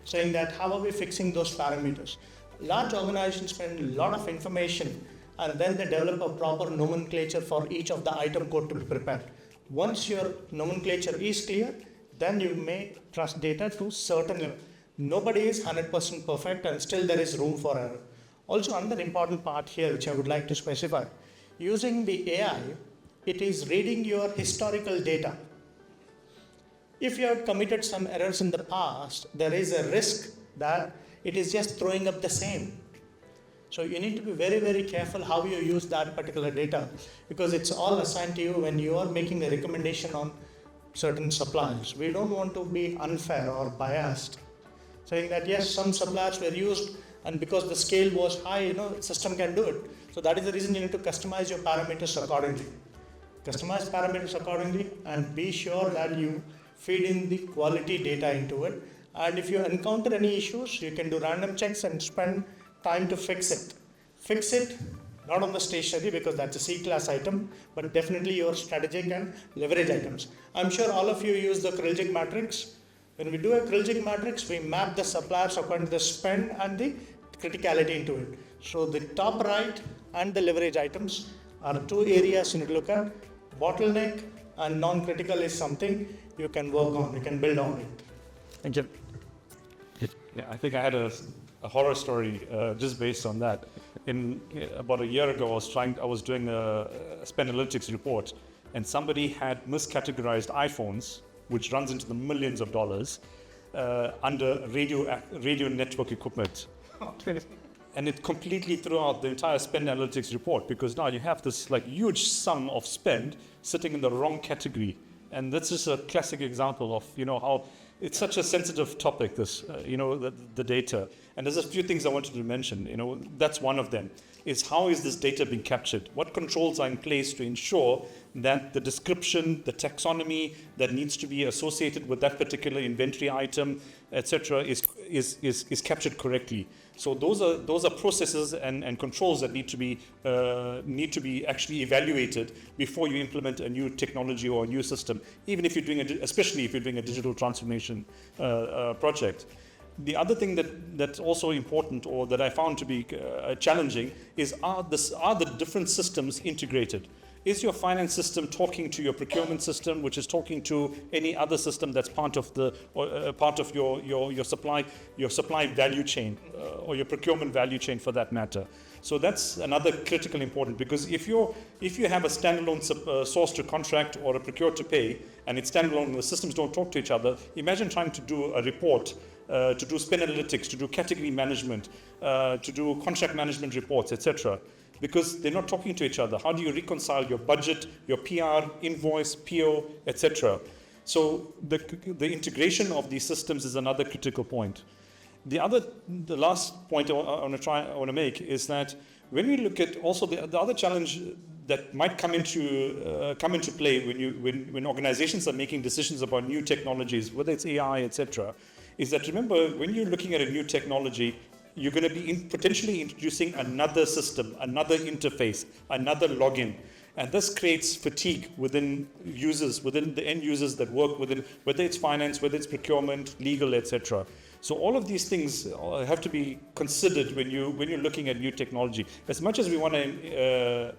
Speaker 3: saying that how are we fixing those parameters? Large organizations spend a lot of information and then they develop a proper nomenclature for each of the item code to be prepared. Once your nomenclature is clear, then you may trust data to certain level. Nobody is 100% perfect and still there is room for error. Also, another important part here which I would like to specify, using the AI, it is reading your historical data. If you have committed some errors in the past, there is a risk that it is just throwing up the same. So you need to be very, very careful how you use that particular data, because it's all assigned to you when you are making a recommendation on certain suppliers. We don't want to be unfair or biased, saying that yes, some suppliers were used and because the scale was high, system can do it. So that is the reason you need to customize your parameters accordingly. Customize parameters accordingly and be sure that you feed in the quality data into it. And if you encounter any issues, you can do random checks and spend time to fix it. Fix it, not on the stationery because that's a C-class item, but definitely your strategic and leverage items. I'm sure all of you use the Kriljik matrix. When we do a Kriljik matrix, we map the suppliers according to the spend and the criticality into it. So the top right and the leverage items are two areas you need to look at. Bottleneck and non-critical is something you can work on, you can build on it.
Speaker 7: Thank you. Yeah, I think I had a horror story just based on that. About a year ago, I was doing a spend analytics report, and somebody had miscategorized iPhones, which runs into the millions of dollars, under radio network equipment. And it completely threw out the entire spend analytics report, because now you have this huge sum of spend sitting in the wrong category. And that's just a classic example of how it's such a sensitive topic, this the data. And there's a few things I wanted to mention. That's one of them, is how is this data being captured? What controls are in place to ensure that the description, the taxonomy that needs to be associated with that particular inventory item, etc., is captured correctly? So those are processes and controls that need to be actually evaluated before you implement a new technology or a new system, even if you're doing especially if you're doing a digital transformation project. The other thing that's also important, or that I found to be challenging, is are the different systems integrated? Is your finance system talking to your procurement system, which is talking to any other system that's part of your supply value chain, or your procurement value chain for that matter? So that's another critical important, because if you have a standalone source to contract or a procure to pay, and it's standalone and the systems don't talk to each other, imagine trying to do a report, to do spend analytics, to do category management, to do contract management reports, etc. Because they're not talking to each other. How do you reconcile your budget, your PR, invoice, PO, etc.? So the integration of these systems is another critical point. The last point I want to make is that when we look at also the other challenge that might come into play when organizations are making decisions about new technologies, whether it's AI, etc., is that, remember, when you're looking at a new technology, you're going to be potentially introducing another system, another interface, another login. And this creates fatigue within the end users that work within, whether it's finance, whether it's procurement, legal, etc. So all of these things have to be considered when you're looking at new technology. As much as we want to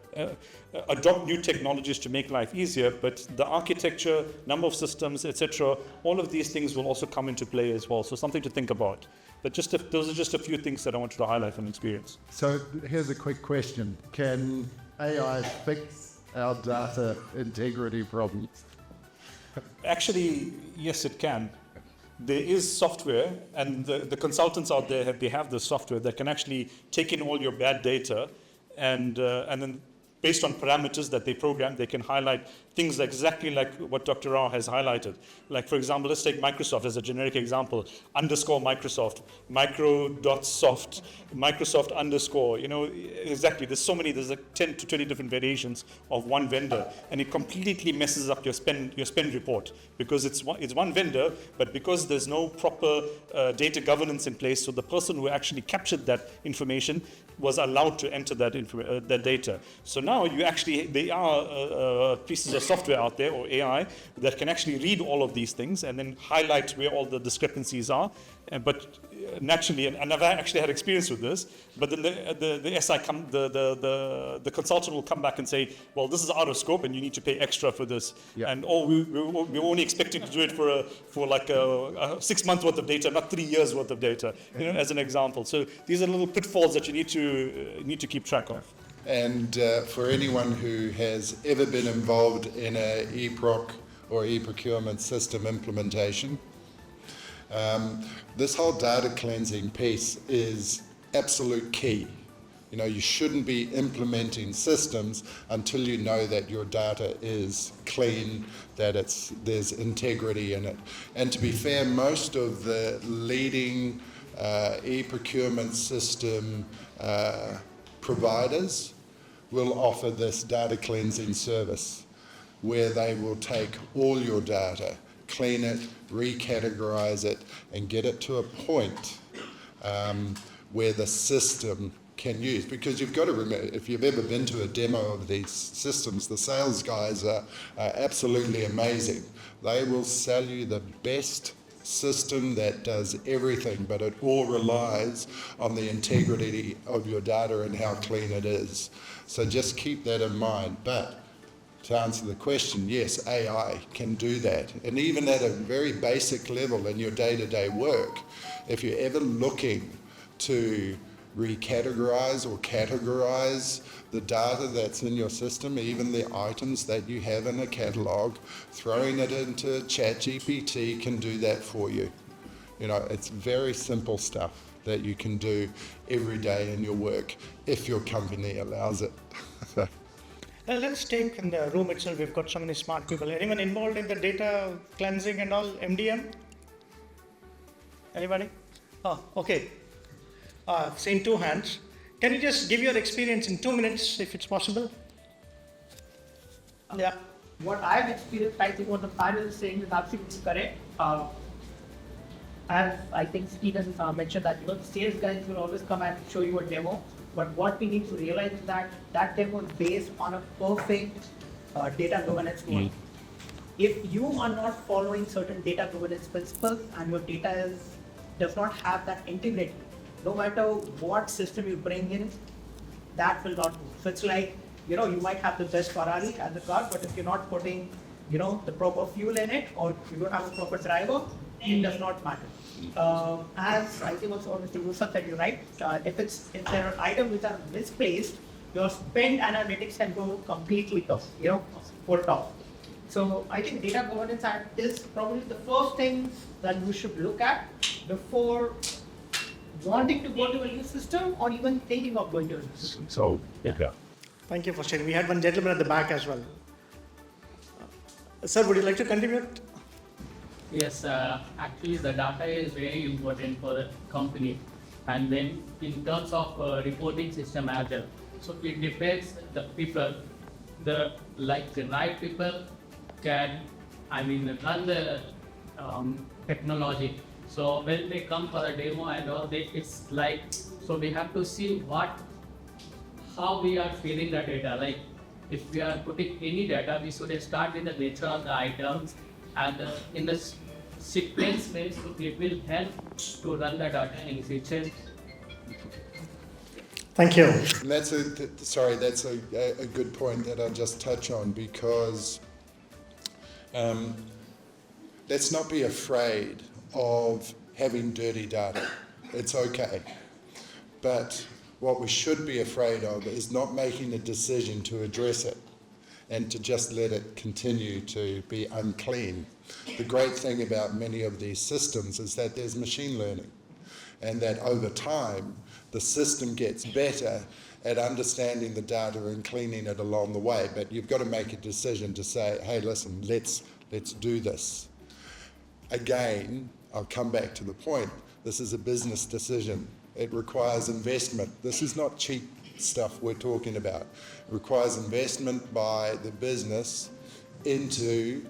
Speaker 7: adopt new technologies to make life easier, but the architecture, number of systems, etc., all of these things will also come into play as well. So something to think about. But those are just a few things that I wanted to highlight from experience.
Speaker 2: So here's a quick question. Can AI fix our data integrity problems?
Speaker 7: Actually, yes, it can. There is software, and the consultants out there they have the software that can actually take in all your bad data, and then based on parameters that they program, they can highlight things exactly like what Dr. Rao has highlighted. Like, for example, let's take Microsoft as a generic example. Underscore Microsoft, micro.soft, Microsoft underscore, exactly. There's like 10 to 20 different variations of one vendor, and it completely messes up your spend report, because it's one vendor, but because there's no proper data governance in place, so the person who actually captured that information was allowed to enter that data. So now there are pieces of software out there, or AI, that can actually read all of these things and then highlight where all the discrepancies are. But naturally, and I've actually had experience with this, but then the consultant will come back and say, well, this is out of scope and you need to pay extra for this.
Speaker 2: Yeah.
Speaker 7: And we're only expecting to do it for like 6 months worth of data, not 3 years worth of data, as an example. So these are little pitfalls that you need to keep track of.
Speaker 2: And for anyone who has ever been involved in a e-proc or e-procurement system implementation, this whole data cleansing piece is absolute key. You shouldn't be implementing systems until you know that your data is clean, that there's integrity in it. And to be fair, most of the leading e-procurement system providers will offer this data cleansing service, where they will take all your data, clean it, recategorize it, and get it to a point where the system can use. Because you've got to remember, if you've ever been to a demo of these systems, the sales guys are absolutely amazing. They will sell you the best system that does everything, but it all relies on the integrity of your data and how clean it is. So just keep that in mind. But to answer the question, yes, AI can do that. And even at a very basic level in your day-to-day work, if you're ever looking to recategorize or categorize the data that's in your system, even the items that you have in a catalog, throwing it into ChatGPT can do that for you. It's very simple stuff that you can do every day in your work if your company allows it.
Speaker 3: Let's take in the room itself, we've got so many smart people. Anyone involved in the data cleansing and all, MDM? Anybody? Oh, okay. Seen 2 hands. Can you just give your experience in 2 minutes, if it's possible? Yeah.
Speaker 8: What I've experienced, I think what the panel is saying is absolutely correct. As I think Stephen mentioned that sales guys will always come and show you a demo. But what we need to realize is that demo is based on a perfect data governance model. If you are not following certain data governance principles and your data does not have that integrity, no matter what system you bring in, that will not move. So it's like, you might have the best Ferrari as a car, but if you're not putting, the proper fuel in it, or you don't have a proper driver, it does not matter. As I think also Mr. Moosa said, you're right. If there are items which are misplaced, your spend analytics can go completely off, full off. So I think Data Governance Act is probably the first thing that you should look at before wanting to go to a new system or even thinking of going to a new system.
Speaker 6: So, yeah.
Speaker 3: Thank you for sharing. We had one gentleman at the back as well. Sir, would you like to contribute?
Speaker 9: Yes, actually the data is very important for the company, and then in terms of reporting system as well. So it depends the people, the right people can, run the technology. So when they come for a demo and all, it's like, so we have to see how we are feeding the data. Like if we are putting any data, we should start with the nature of the items, and in the sequence way, so it will help to run the data in future.
Speaker 3: Thank you.
Speaker 2: And that's a good point that I'll just touch on, because let's not be afraid of having dirty data. It's okay. But What we should be afraid of is not making a decision to address it and to just let it continue to be unclean. The great thing about many of these systems is that there's machine learning, and that over time the system gets better at understanding the data and cleaning it along the way. But you've got to make a decision to say, hey, listen, let's do this. Again, I'll come back to the point. This is a business decision. It requires investment. This is not cheap stuff we're talking about. It requires investment by the business into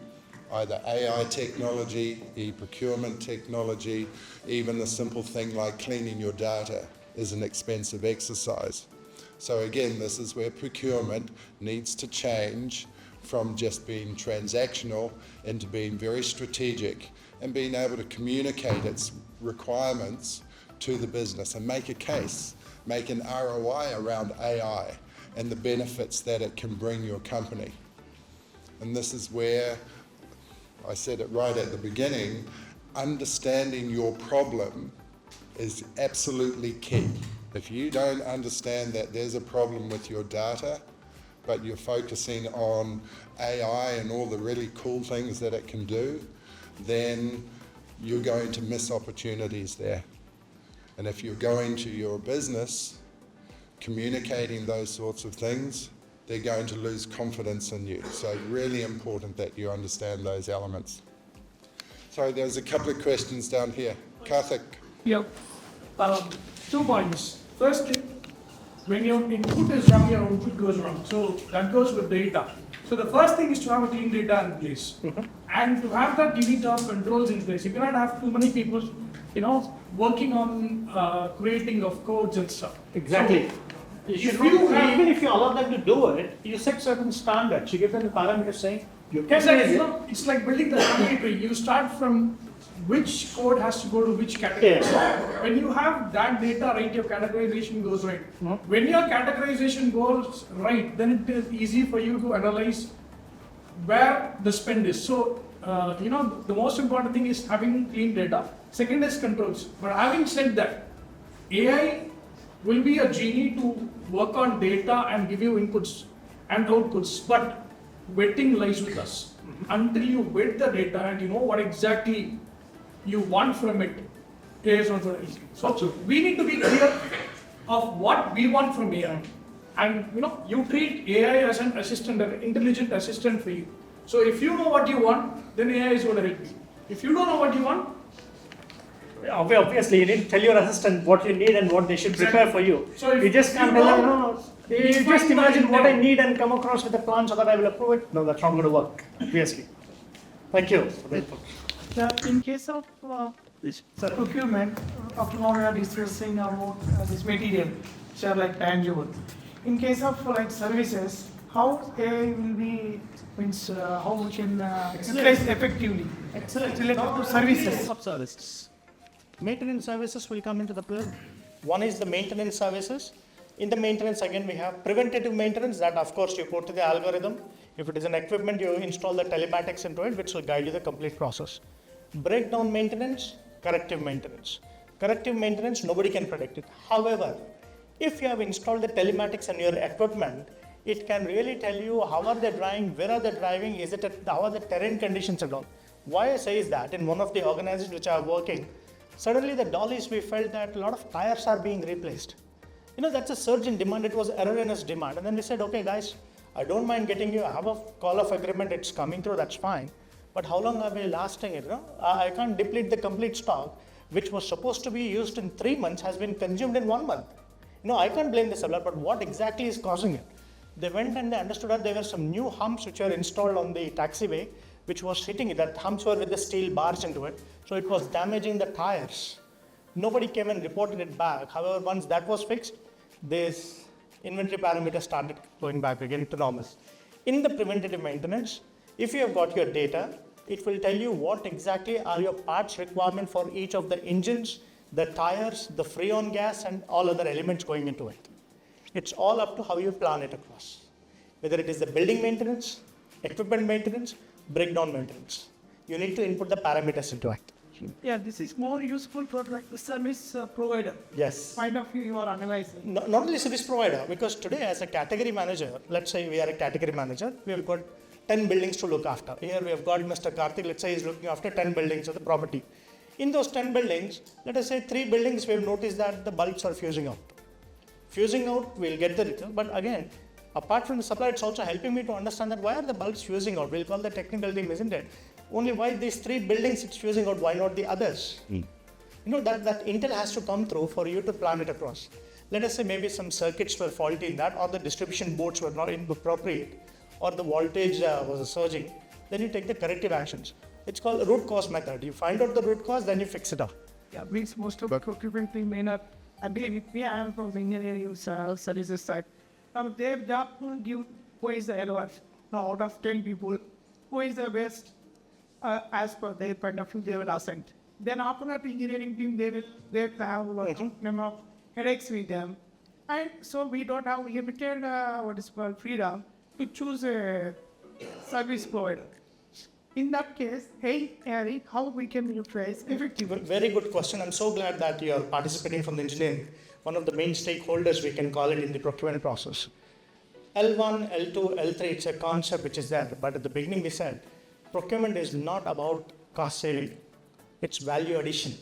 Speaker 2: either AI technology, e-procurement technology, even a simple thing like cleaning your data is an expensive exercise. So again, this is where procurement needs to change from just being transactional into being very strategic and being able to communicate its requirements to the business and make a case, make an ROI around AI and the benefits that it can bring your company. And this is where, I said it right at the beginning, understanding your problem is absolutely key. If you don't understand that there's a problem with your data, but you're focusing on AI and all the really cool things that it can do, then you're going to miss opportunities there. And if you're going to your business, communicating those sorts of things, they're going to lose confidence in you. So really important that you understand those elements. So there's a couple of questions down here. Karthik.
Speaker 8: Yep. 2 points. First, when your input is wrong, your output goes wrong. So that goes with data. So the first thing is to have a clean data in place. And to have that, you need to have controls in place. You cannot have too many people, working on creating of codes and stuff.
Speaker 3: Exactly.
Speaker 8: So,
Speaker 3: even if you allow them to do it, you set certain standards. You give them the parameters saying, you can
Speaker 8: exactly. It's like building the family tree. You start from which code has to go to which category.
Speaker 3: Yes.
Speaker 8: When you have that data right, your categorization goes right. When your categorization goes right, then it is easy for you to analyze where the spend is. So, the most important thing is having clean data. Second is controls. But having said that, AI will be a genie to work on data and give you inputs and outputs. But vetting lies with us. Until you vet the data and you know what exactly you want from it, AI is not going to. So we need to be clear of what we want from AI. And you treat AI as an assistant, an intelligent assistant for you. So if you know what you want, then AI is going to help you. If you don't know what you want,
Speaker 3: obviously you need to tell your assistant what you need and what they should prepare for you.
Speaker 8: So if
Speaker 3: you just can't
Speaker 8: you
Speaker 3: tell them,
Speaker 8: don't-
Speaker 3: no. You just imagine what I need and come across with a plan so that I will approve it. No, that's not going to work, obviously. Thank you.
Speaker 10: In case of procurement, after now we are discussing about this material, which are like tangible. In case of services, how AI will be, how we can utilize effectively.
Speaker 3: Excellent.
Speaker 10: Related to services.
Speaker 3: Services.
Speaker 11: Maintenance services will come into the play. One is the maintenance services. In the maintenance, again, we have preventative maintenance that, of course, you put to the algorithm. If it is an equipment, you install the telematics into it, which will guide you the complete process. Breakdown maintenance, corrective maintenance. Corrective maintenance, nobody can predict it. However, if you have installed the telematics in your equipment, it can really tell you how are they driving, where are they driving, how are the terrain conditions and all. Why I say is that in one of the organizations which are working, suddenly the dollies, we felt that a lot of tires are being replaced. That's a surge in demand. It was erroneous demand. And then we said, okay, guys, I don't mind getting you, I have a call of agreement, it's coming through, that's fine. But how long are we lasting it? I can't deplete the complete stock, which was supposed to be used in 3 months, has been consumed in 1 month. I can't blame the seller, but what exactly is causing it? They went and they understood that there were some new humps which were installed on the taxiway, which was hitting it. That humps were with the steel bars into it. So it was damaging the tires. Nobody came and reported it back. However, once that was fixed, this inventory parameter started going back again to normal. In the preventative maintenance, if you have got your data, it will tell you what exactly are your parts requirement for each of the engines, the tires, the freon gas, and all other elements going into it. It's all up to how you plan it across. Whether it is the building maintenance, equipment maintenance, breakdown maintenance. You need to input the parameters into it.
Speaker 10: Yeah, this is more useful for like the service provider.
Speaker 11: Yes.
Speaker 10: Point of view you are analyzing.
Speaker 11: Not only service provider, because today as a category manager, let's say we are a category manager, we have got 10 buildings to look after. Here we have got Mr. Karthik, let's say he's looking after 10 buildings of the property. In those 10 buildings, let us say 3 buildings we have noticed that the bulbs are fusing out. Fusing out, we'll get the result, but again, apart from the supplier, it's also helping me to understand that why are the bulbs fusing out? We'll call the technical team, isn't it? Only why these 3 buildings it's fusing out, why not the others? You know, that intel has to come through for you to plan it across. Let us say maybe some circuits were faulty in that, or the distribution boards were not appropriate, or the voltage was surging. Then you take the corrective actions. It's called root cause method. You find out the root cause, then you fix it up.
Speaker 10: Yeah, means most of the procurement team may not agree with me. I am from the engineering services side. Their job will give who is the LOF. Now, out of 10 people, who is the best as per their point of view, they will assign. Then after that engineering team, they have headaches with them. And so we don't have limited what is called freedom to choose a service provider. In that case, hey, Eric, how we can utilize effectively?
Speaker 11: Very good question. I'm so glad that you're participating from the engineering. One of the main stakeholders, we can call it in the procurement process. L1, L2, L3, it's a concept which is there. But at the beginning we said, procurement is not about cost saving. It's value addition.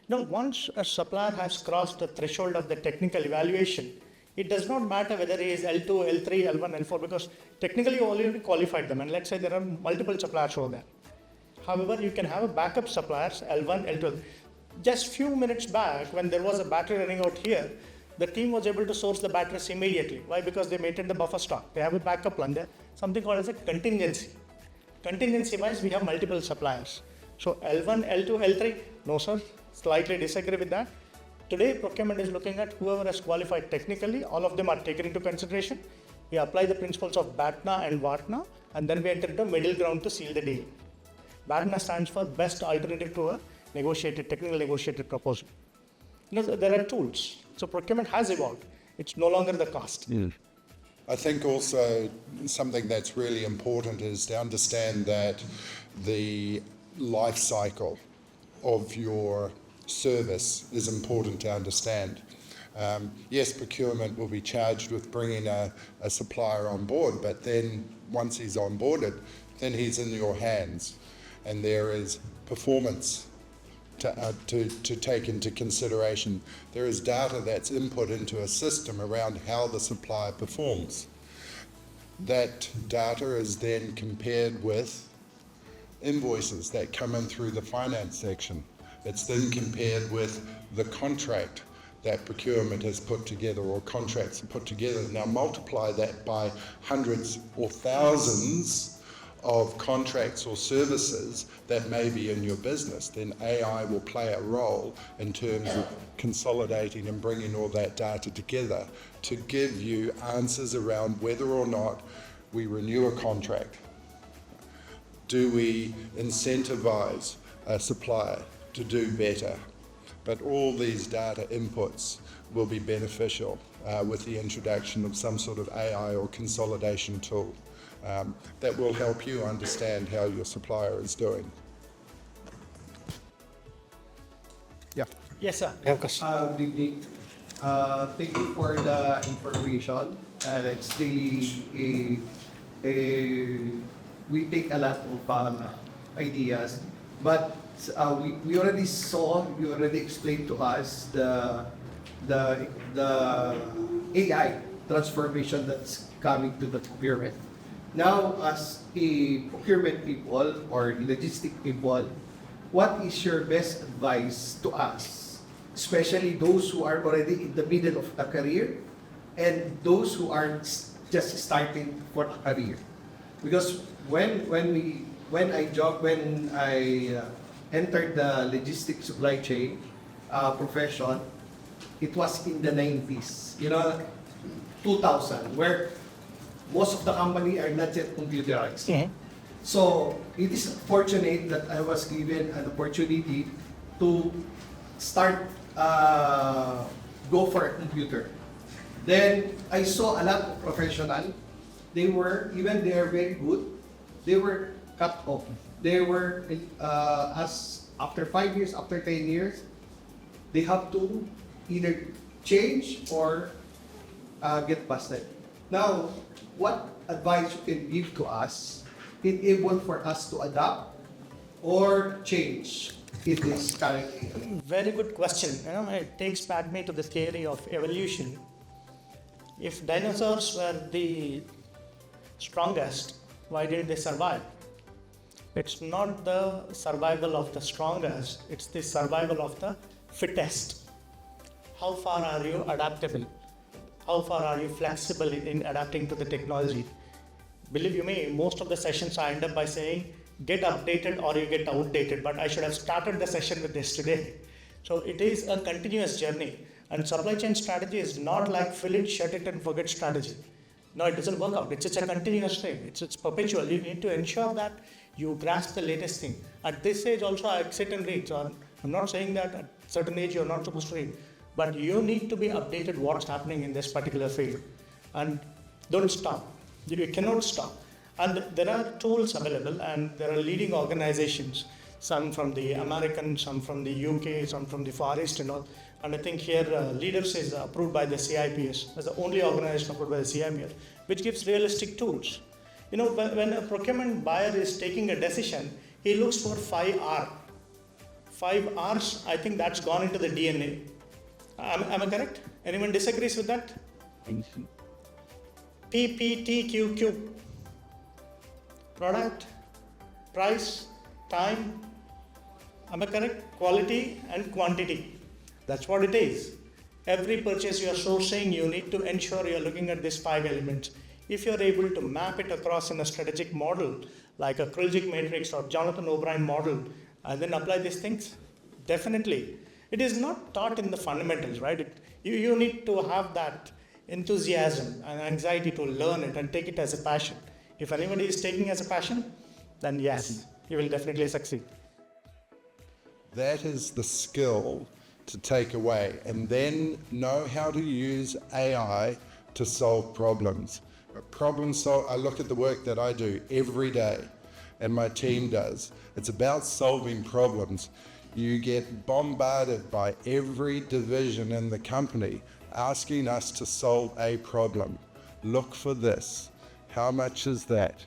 Speaker 11: Now, once a supplier has crossed the threshold of the technical evaluation, it does not matter whether he is L2, L3, L1, L4, because technically you already qualified them. And let's say there are multiple suppliers over there. However, you can have a backup suppliers, L1, L2. Just few minutes back, when there was a battery running out here, the team was able to source the batteries immediately. Why? Because they maintain the buffer stock. They have a backup plan there, something called as a contingency. Contingency-wise, we have multiple suppliers. So L1, L2, L3, no sir, slightly disagree with that. Today, procurement is looking at whoever has qualified technically, all of them are taken into consideration. We apply the principles of BATNA and VATNA, and then we enter into a middle ground to seal the deal. BATNA stands for Best Alternative to a Technical Negotiated Proposal. You know, there are tools. So procurement has evolved. It's no longer the cost.
Speaker 2: I think also something that's really important is to understand that the life cycle of your service is important to understand. Yes, procurement will be charged with bringing a supplier on board, but then once he's onboarded, then he's in your hands, and there is performance to take into consideration. There is data that's input into a system around how the supplier performs. That data is then compared with invoices that come in through the finance section. It's then compared with the contract that procurement has put together, or contracts put together. Now multiply that by hundreds or thousands of contracts or services that may be in your business. Then AI will play a role in terms of consolidating and bringing all that data together to give you answers around whether or not we renew a contract. Do we incentivize a supplier to do better? But all these data inputs will be beneficial with the introduction of some sort of AI or consolidation tool that will help you understand how your supplier is doing.
Speaker 5: Yeah.
Speaker 11: Yes, sir.
Speaker 12: Good evening. Thank you for the information. It's really we take a lot of ideas, but we already saw, you already explained to us the AI transformation that's coming to the procurement. Now, as a procurement people or logistic people, what is your best advice to us, especially those who are already in the middle of a career and those who are just starting for a career? Because when I entered the logistics supply chain profession, it was in the 90s, 2000, where most of the company are not yet computerized.
Speaker 11: Mm-hmm.
Speaker 12: So it is fortunate that I was given an opportunity to start go for a computer. Then I saw a lot of professionals. They are very good. They were cut off. They were as after 5 years, after 10 years, they have to either change or get busted. Now, what advice you can give to us enable for us to adapt or change in this currently?
Speaker 11: Very good question. It takes back me to the theory of evolution. If dinosaurs were the strongest, why did they survive? It's not the survival of the strongest, it's the survival of the fittest. How far are you adaptable? How far are you flexible in adapting to the technology? Believe you me, most of the sessions I end up by saying, get updated or you get outdated, but I should have started the session with this today. So it is a continuous journey, and supply chain strategy is not like fill it, shut it and forget strategy. No, it doesn't work out. It's a continuous thing. It's perpetual. You need to ensure that you grasp the latest thing. At this age also I sit and read. So I'm not saying that at a certain age you're not supposed to read, but you need to be updated what's happening in this particular field. And don't stop. You cannot stop. And there are tools available, and there are leading organizations, some from the American, some from the UK, some from the Far East and all. And I think here Leaders is approved by the CIPS, as the only organization approved by the CIPS, which gives realistic tools. When a procurement buyer is taking a decision, he looks for 5 R's. 5 R's, I think that's gone into the DNA. Am I correct? Anyone disagrees with that? PPTQQ. Product, price, time, am I correct? Quality and quantity. That's what it is. Every purchase you are sourcing, you need to ensure you are looking at these 5 elements. If you are able to map it across in a strategic model, like a Krujcik matrix or Jonathan O'Brien model, and then apply these things, definitely. It is not taught in the fundamentals, right? You need to have that enthusiasm and anxiety to learn it and take it as a passion. If anybody is taking as a passion, then yes, you will definitely succeed.
Speaker 2: That is the skill to take away, and then know how to use AI to solve problems. I look at the work that I do every day, and my team does. It's about solving problems. You get bombarded by every division in the company asking us to solve a problem. Look for this. How much is that?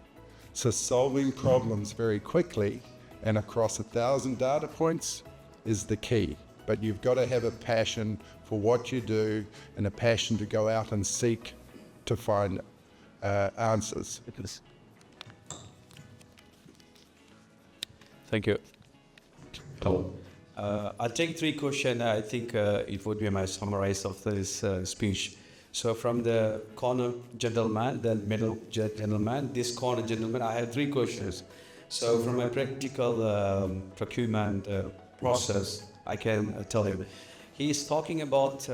Speaker 2: So solving problems very quickly and across 1,000 data points is the key. But you've got to have a passion for what you do and a passion to go out and seek to find answers.
Speaker 4: Thank you. I'll take 3 questions. I think it would be my summarize of this speech. So from the corner gentleman, then middle gentleman, this corner gentleman, I have 3 questions. So from a practical procurement process, I can tell you. He's talking about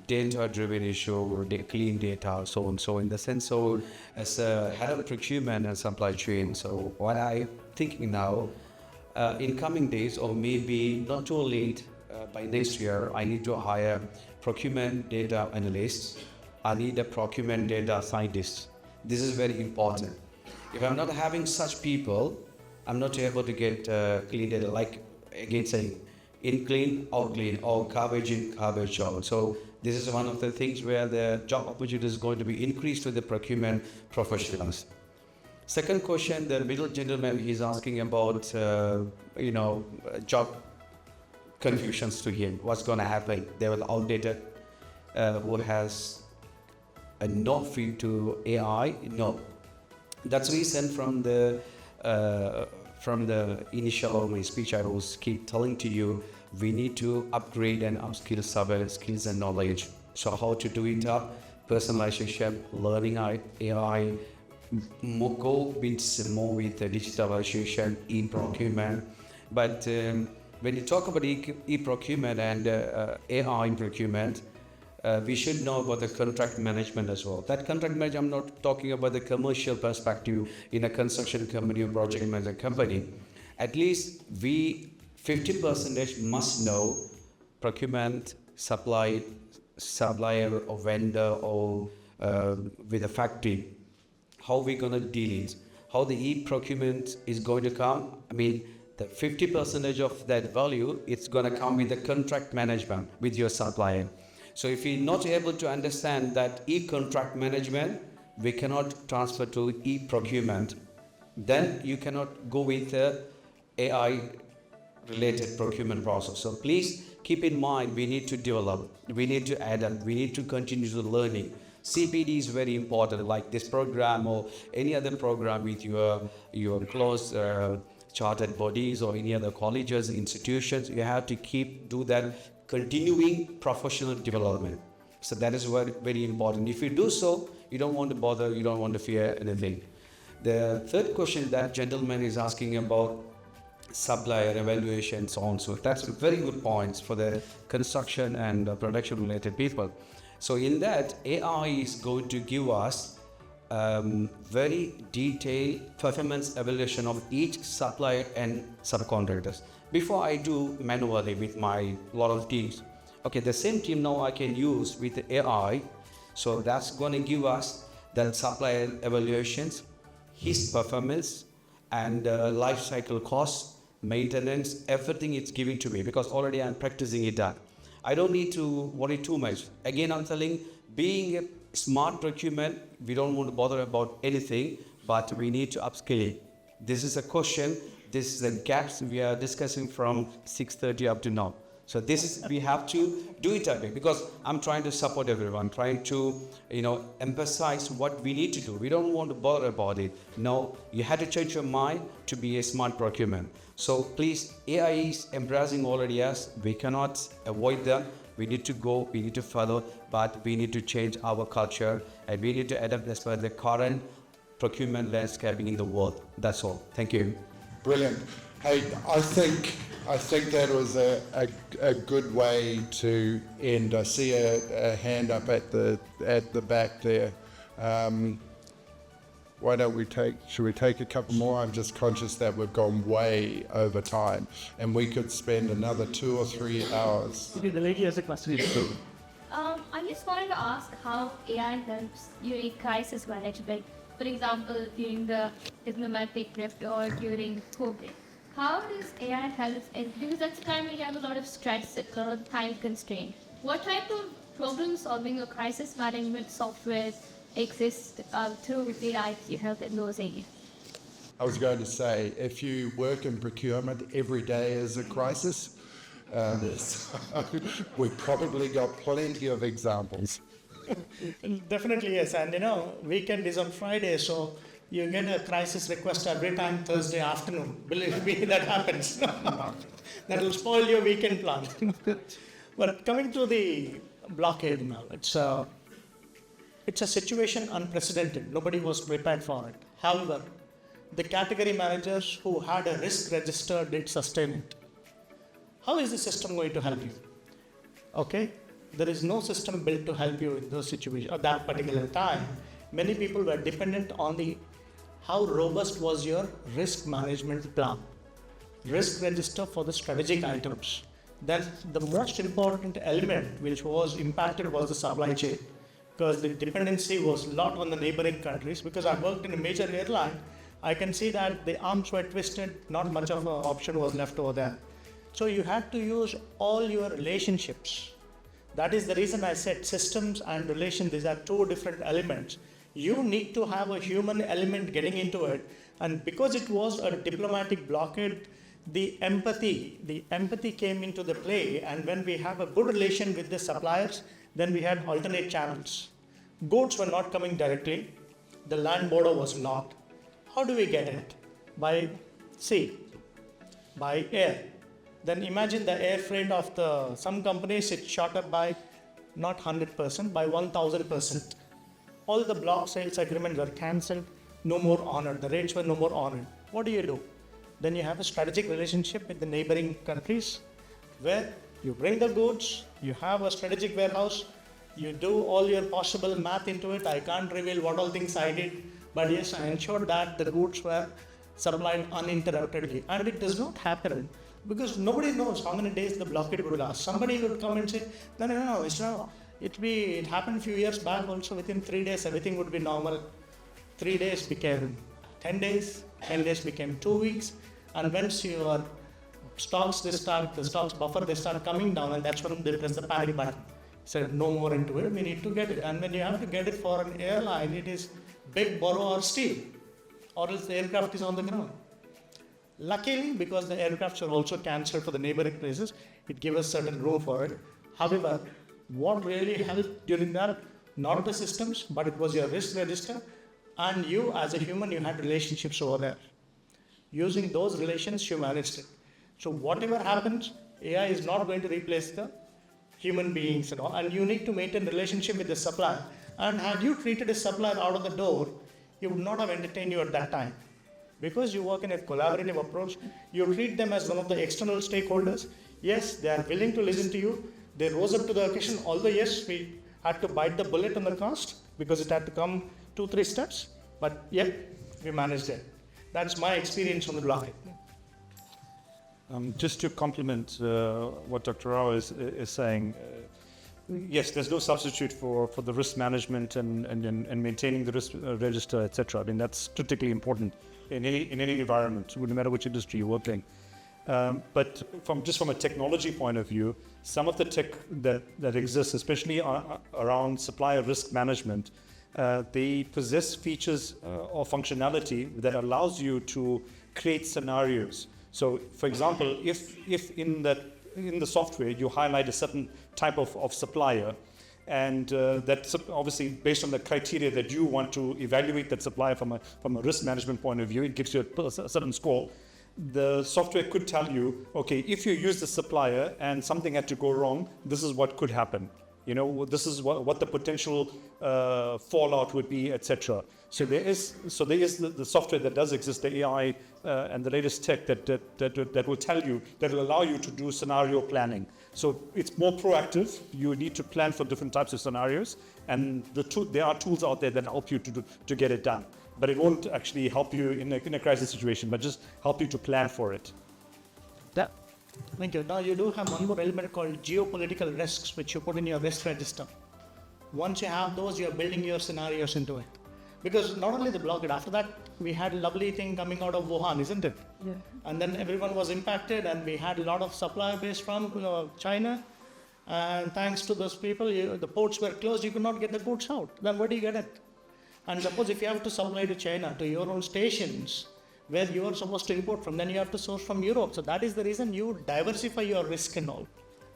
Speaker 4: data-driven issue, clean data, so on. So in the sense, so as a head of procurement and supply chain, so what I'm thinking now, in coming days, or maybe not too late, by next year, I need to hire procurement data analysts. I need a procurement data scientist. This is very important. If I'm not having such people, I'm not able to get clean data, like again saying, in clean, out clean, or garbage in, garbage out. So this is one of the things where the job opportunity is going to be increased with the procurement professionals. Second question, the middle gentleman is asking about, job confusions to him. What's going to happen? They will outdated who has a no feed to AI. No, that's reason from the initial of my speech. I was keep telling to you, we need to upgrade and upskill our skills and knowledge. So how to do it up? Personalization, learning AI, go bit more with the digitalization in procurement. But when you talk about e-procurement and AI in procurement, we should know about the contract management as well. That contract management, I'm not talking about the commercial perspective in a construction company or project management company. At least we 50% must know procurement, supplier or vendor or with a factory. How we going to deal it? How the e-procurement is going to come? I mean, the 50% of that value, it's going to come with the contract management with your supplier. So if you're not able to understand that e-contract management, we cannot transfer to e-procurement. Then you cannot go with the AI-related procurement process. So please keep in mind, we need to develop, we need to adapt, we need to continue the learning. CPD is very important, like this program or any other program with your close chartered bodies or any other colleges, institutions. You have to do that continuing professional development. So that is very important. If you do so, you don't want to bother, you don't want to fear anything. The third question that gentleman is asking about supplier evaluation, so on. So that's very good points for the construction and production related people. So in that, AI is going to give us very detailed performance evaluation of each supplier and subcontractors. Before I do manually with my lot of teams, okay, the same team now I can use with the AI. So that's going to give us the supplier evaluations, his performance and life cycle costs, maintenance, everything it's giving to me because already I'm practicing it done. I don't need to worry too much. Again, I'm telling, being a smart procurement, we don't want to bother about anything, but we need to upscale it. This is a question, this is the gaps we are discussing from 6:30 up to now. So this is, we have to do it that way because I'm trying to support everyone, trying to, emphasize what we need to do. We don't want to bother about it. No, you have to change your mind to be a smart procurement. So please, AI is embracing all areas. We cannot avoid them. We need to go, we need to follow, but we need to change our culture and we need to adapt as per the current procurement landscape in the world. That's all. Thank you.
Speaker 2: Brilliant. Hey, I think that was a good way to end. I see a hand up at the back there. Why don't we should we take a couple more? I'm just conscious that we've gone way over time and we could spend another 2 or 3 hours.
Speaker 8: The lady has a question.
Speaker 13: I just wanted to ask how AI helps during crisis management. For example, during the diplomatic drift or during COVID. How does AI help? Because that's the time we have a lot of stress, a lot of time constraint. What type of problem solving or crisis management software exists through AI to help in those areas?
Speaker 2: I was going to say, if you work in procurement, every day is a crisis. We've probably got plenty of examples.
Speaker 11: Definitely, yes. And weekend is on Friday, so you get a crisis request every time Thursday afternoon. Believe me, that happens. That will spoil your weekend plan. But coming to the blockade now, it's a situation unprecedented. Nobody was prepared for it. However, the category managers who had a risk register did sustain it. How is the system going to help you? Okay, there is no system built to help you in those situations at that particular time. Many people were dependent on how robust was your risk management plan, risk register for the strategic items. Then the most important element which was impacted was the supply chain, because the dependency was a lot on the neighboring countries. Because I worked in a major airline, I can see that the arms were twisted, not much of an option was left over there. So you had to use all your relationships. That is the reason I said systems and relations, these are two different elements. You need to have a human element getting into it. And because it was a diplomatic blockade, the empathy came into the play. And when we have a good relation with the suppliers, then we had alternate channels. Goods were not coming directly. The land border was locked. How do we get it? By sea, by air. Then imagine the air freight of some companies, it's shot up by not 100%, by 1000%. All the block sales agreements were cancelled, no more honored. The rates were no more honored. What do? Then you have a strategic relationship with the neighboring countries where you bring the goods, you have a strategic warehouse, you do all your possible math into it. I can't reveal what all things I did, but yes, I ensured that the goods were supplied uninterruptedly. And it does not happen because nobody knows how many days the blockade would last. Somebody would come and say, no, it's not. It happened a few years back also. Within 3 days, everything would be normal. 3 days became 10 days, 10 days became 2 weeks. And once your the stocks buffer, they start coming down, and that's when they press the panic button. So no more into it, we need to get it. And when you have to get it for an airline, it is big, borrow or steal, or else the aircraft is on the ground. Luckily, because the aircrafts are also cancelled for the neighboring places, it gave us certain room for it. However, what really helped during that, not the systems, but it was your risk register, and you as a human, you had relationships over there. Using those relations, you managed it. So whatever happens, AI is not going to replace the human beings and all, and you need to maintain relationship with the supplier. And had you treated a supplier out of the door, he would not have entertained you at that time. Because you work in a collaborative approach, you treat them as one of the external stakeholders. Yes, they are willing to listen to you. They rose up to the occasion, although yes, we had to bite the bullet on the cost because it had to come 2-3 steps, but yeah, we managed it. That's my experience on the blockade.
Speaker 7: Just to complement what Dr. Rao is saying, yes, there's no substitute for the risk management and maintaining the risk register, etc. I mean, that's critically important in any environment, no matter which industry you're working. But from a technology point of view, some of the tech that exists, especially around supplier risk management, they possess features or functionality that allows you to create scenarios. So, for example, if in the software you highlight a certain type of supplier, and that's obviously based on the criteria that you want to evaluate that supplier from a risk management point of view, it gives you a certain score. The software could tell you, okay, if you use the supplier and something had to go wrong, this is what could happen. You know, this is what the potential fallout would be, etc. So there is the software that does exist, the AI and the latest tech that will tell you, that will allow you to do scenario planning. So it's more proactive. You need to plan for different types of scenarios, and there are tools out there that help you to get it done. But it won't actually help you in a crisis situation, but just help you to plan for it.
Speaker 11: Thank you. Now you do have one more element called geopolitical risks, which you put in your risk register. Once you have those, you're building your scenarios into it. Because not only the blockade, after that, we had a lovely thing coming out of Wuhan, isn't it? Yeah. And then everyone was impacted, and we had a lot of supply base from China. And thanks to those people, the ports were closed, you could not get the goods out. Then where do you get it? And suppose if you have to supply to China, to your own stations, where you are supposed to import from, then you have to source from Europe. So that is the reason you diversify your risk and all.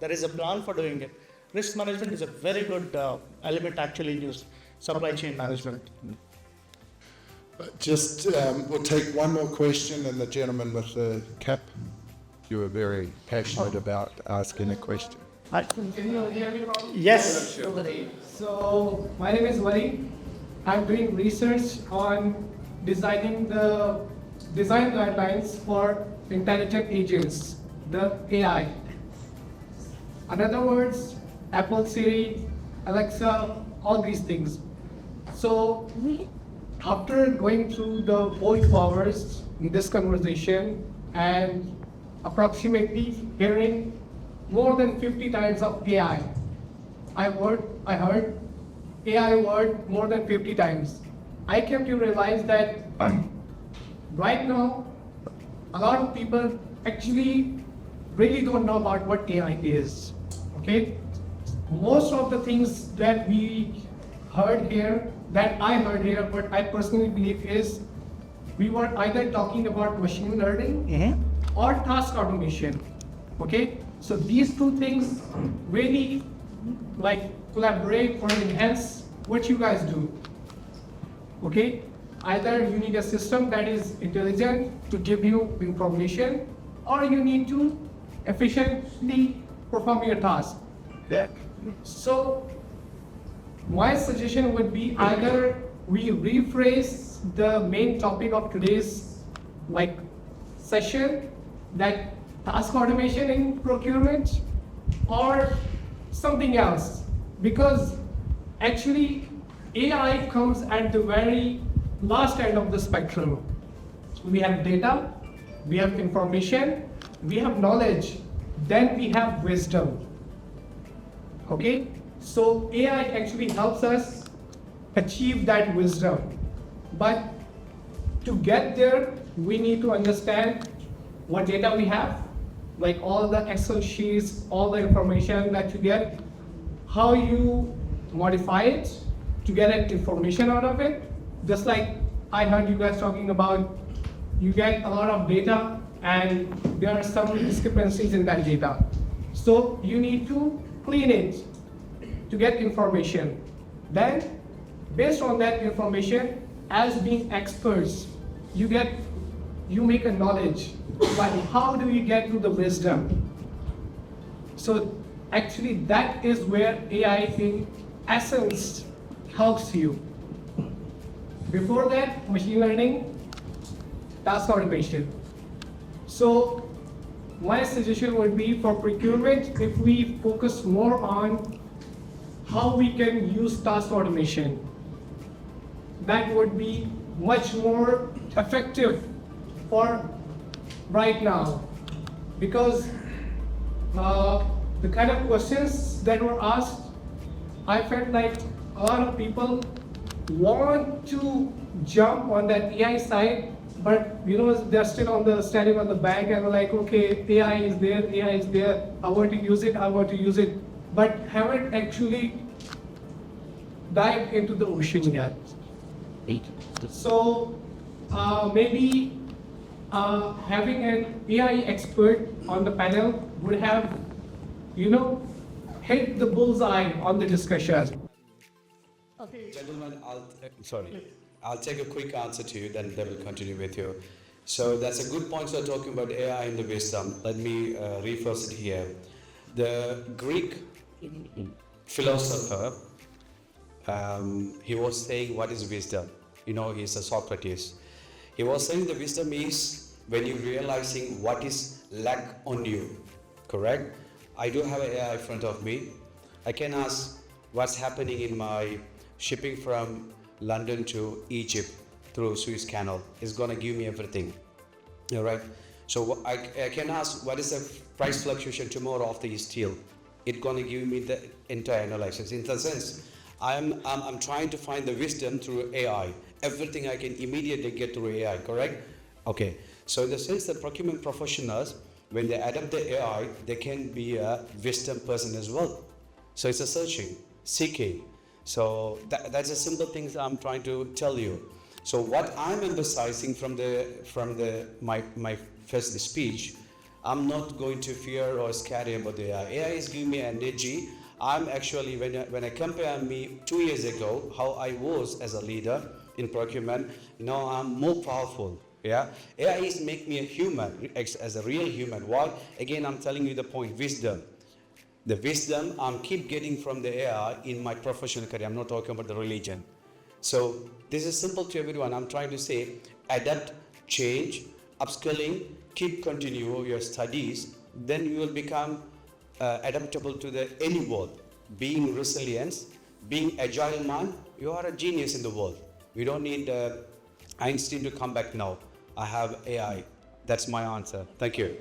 Speaker 11: There is a plan for doing it. Risk management is a very good element actually in your supply chain management.
Speaker 2: Just, we'll take one more question, and the gentleman with the cap. You were very passionate about asking a question.
Speaker 10: Can you hear me properly?
Speaker 11: Yes.
Speaker 10: So, my name is Wali. I'm doing research on designing the design guidelines for intelligent agents, the AI. In other words, Apple, Siri, Alexa, all these things. So, after going through the whole 2 hours in this conversation and approximately hearing more than 50 times of AI, I heard AI word more than 50 times. I came to realize that right now, a lot of people actually really don't know about what AI is, okay? Most of the things that we heard here, that I heard here, what I personally believe is, we were either talking about machine learning or task automation, okay? So these two things really collaborate or enhance what you guys do, okay? Either you need a system that is intelligent to give you information, or you need to efficiently perform your task. So my suggestion would be either we rephrase the main topic of today's session, that task automation in procurement, or something else, because actually AI comes at the very last end of the spectrum. We have data, we have information, we have knowledge, then we have wisdom. Okay? So AI actually helps us achieve that wisdom. But to get there, we need to understand
Speaker 8: what data we have, like all the Excel sheets, all the information that you get, how you modify it to get information out of it. Just like I heard you guys talking about, you get a lot of data and there are some discrepancies in that data. So you need to clean it to get information. Then, based on that information, as being experts, you make a knowledge, but how do you get to the wisdom? So actually that is where AI in essence helps you. Before that, machine learning, task automation. So my suggestion would be for procurement, if we focus more on how we can use task automation, that would be much more effective for right now. Because the kind of questions that were asked, I felt like a lot of people want to jump on that AI side, but they're still standing on the bank and like, okay, AI is there, I want to use it, but haven't actually dived into the ocean yet. So maybe having an AI expert on the panel would have, hit the bullseye on the discussion.
Speaker 4: Okay. Gentlemen, I'll take a quick answer to you, then they will continue with you. So that's a good point. So talking about AI and the wisdom, let me rephrase it here. The Greek philosopher, he was saying, what is wisdom? He's a Socrates. He was saying the wisdom is when you're realizing what is lack on you, correct? I do have an AI in front of me. I can ask what's happening in my shipping from London to Egypt through Suez Canal. It's going to give me everything, all right? So I can ask what is the price fluctuation tomorrow of the steel. It's going to give me the entire analysis. In the sense, I'm trying to find the wisdom through AI. Everything I can immediately get through AI, correct? Okay, so in the sense that procurement professionals, when they adapt the AI, they can be a wisdom person as well. So it's a seeking. So that's the simple things I'm trying to tell you. So what I'm emphasizing from my first speech, I'm not going to fear or scare about the AI. AI is giving me energy. I'm actually, when I compare me 2 years ago, how I was as a leader in procurement, I'm more powerful. Yeah, AI is make me a human, as a real human. Why? Again, I'm telling you the point, wisdom. The wisdom I'm keep getting from the AI in my professional career. I'm not talking about the religion. So this is simple to everyone. I'm trying to say, adapt, change, upskilling, keep continue your studies. Then you will become adaptable to any world. Being resilient, being agile man, you are a genius in the world. We don't need Einstein to come back now. I have AI. That's my answer. Thank you.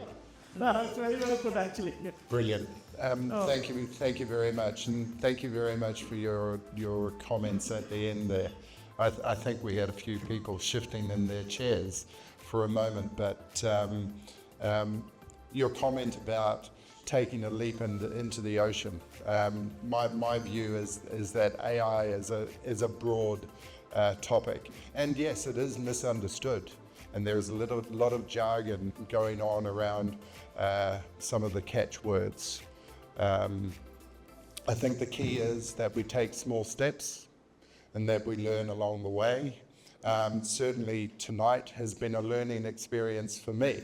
Speaker 11: No, that's very well put, actually.
Speaker 2: Brilliant. Thank you very much, and thank you very much for your comments at the end there. I think we had a few people shifting in their chairs for a moment, but your comment about taking a leap into the ocean. My view is that AI is a broad topic, and yes, it is misunderstood, and there's a lot of jargon going on around some of the catchwords. I think the key is that we take small steps and that we learn along the way. Certainly tonight has been a learning experience for me,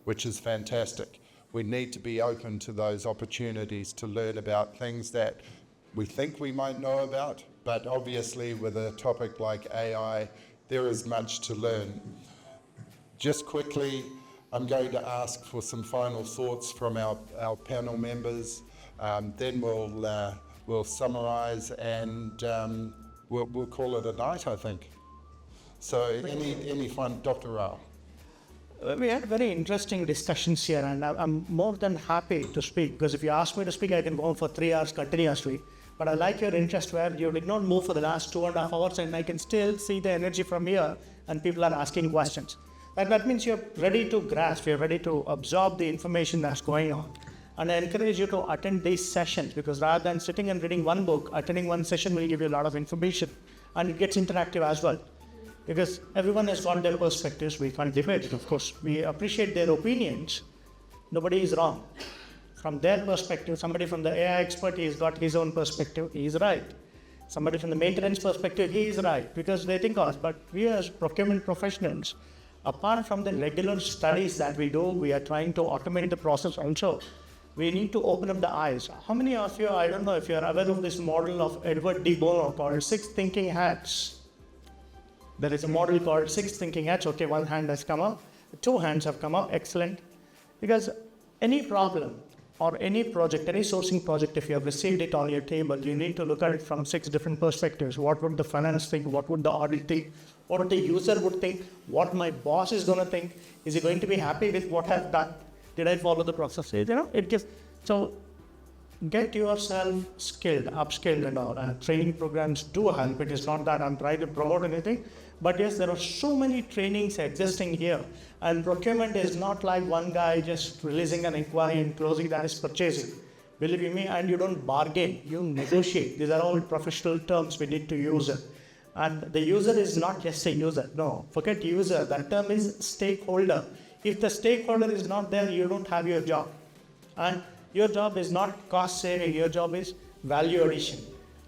Speaker 2: which is fantastic. We need to be open to those opportunities to learn about things that we think we might know about, but obviously with a topic like AI, there is much to learn. Just quickly, I'm going to ask for some final thoughts from our panel members. Then we'll summarize and we'll call it a night, I think. So any fun, Dr. Rao?
Speaker 11: We had very interesting discussions here, and I'm more than happy to speak, because if you ask me to speak, I can go on for 3 hours continuously. But I like your interest where you did not move for the last 2.5 hours, and I can still see the energy from here, and people are asking questions. And that means you're ready to grasp, you're ready to absorb the information that's going on. And I encourage you to attend these sessions, because rather than sitting and reading one book, attending one session will give you a lot of information, and it gets interactive as well. Because everyone has got their perspectives, we can't debate it, of course. We appreciate their opinions. Nobody is wrong. From their perspective, somebody from the AI expert, he's got his own perspective, he's right. Somebody from the maintenance perspective, he is right, because they think us. But we as procurement professionals, apart from the regular studies that we do, we are trying to automate the process also. We need to open up the eyes. How many of you, I don't know if you are aware of this model of Edward D. Bono called 6 Thinking Hats. There is a model called 6 Thinking Hats. Okay, one hand has come up, 2 hands have come up, excellent. Because any problem or any project, any sourcing project, if you have received it on your table, you need to look at it from 6 different perspectives. What would the finance think? What would the audit think? What would the user would think? What my boss is going to think? Is he going to be happy with what I've done? Did I follow the process? You know, it gives. So get yourself skilled, upskilled and all. And training programs do help. It is not that I'm trying to promote anything. But yes, there are so many trainings existing here. And procurement is not like one guy just releasing an inquiry and closing that is purchasing. Believe you me, and you don't bargain, you negotiate. These are all professional terms we need to use it. And the user is not just a user. No, forget user. That term is stakeholder. If the stakeholder is not there, you don't have your job. And your job is not cost saving, your job is value addition.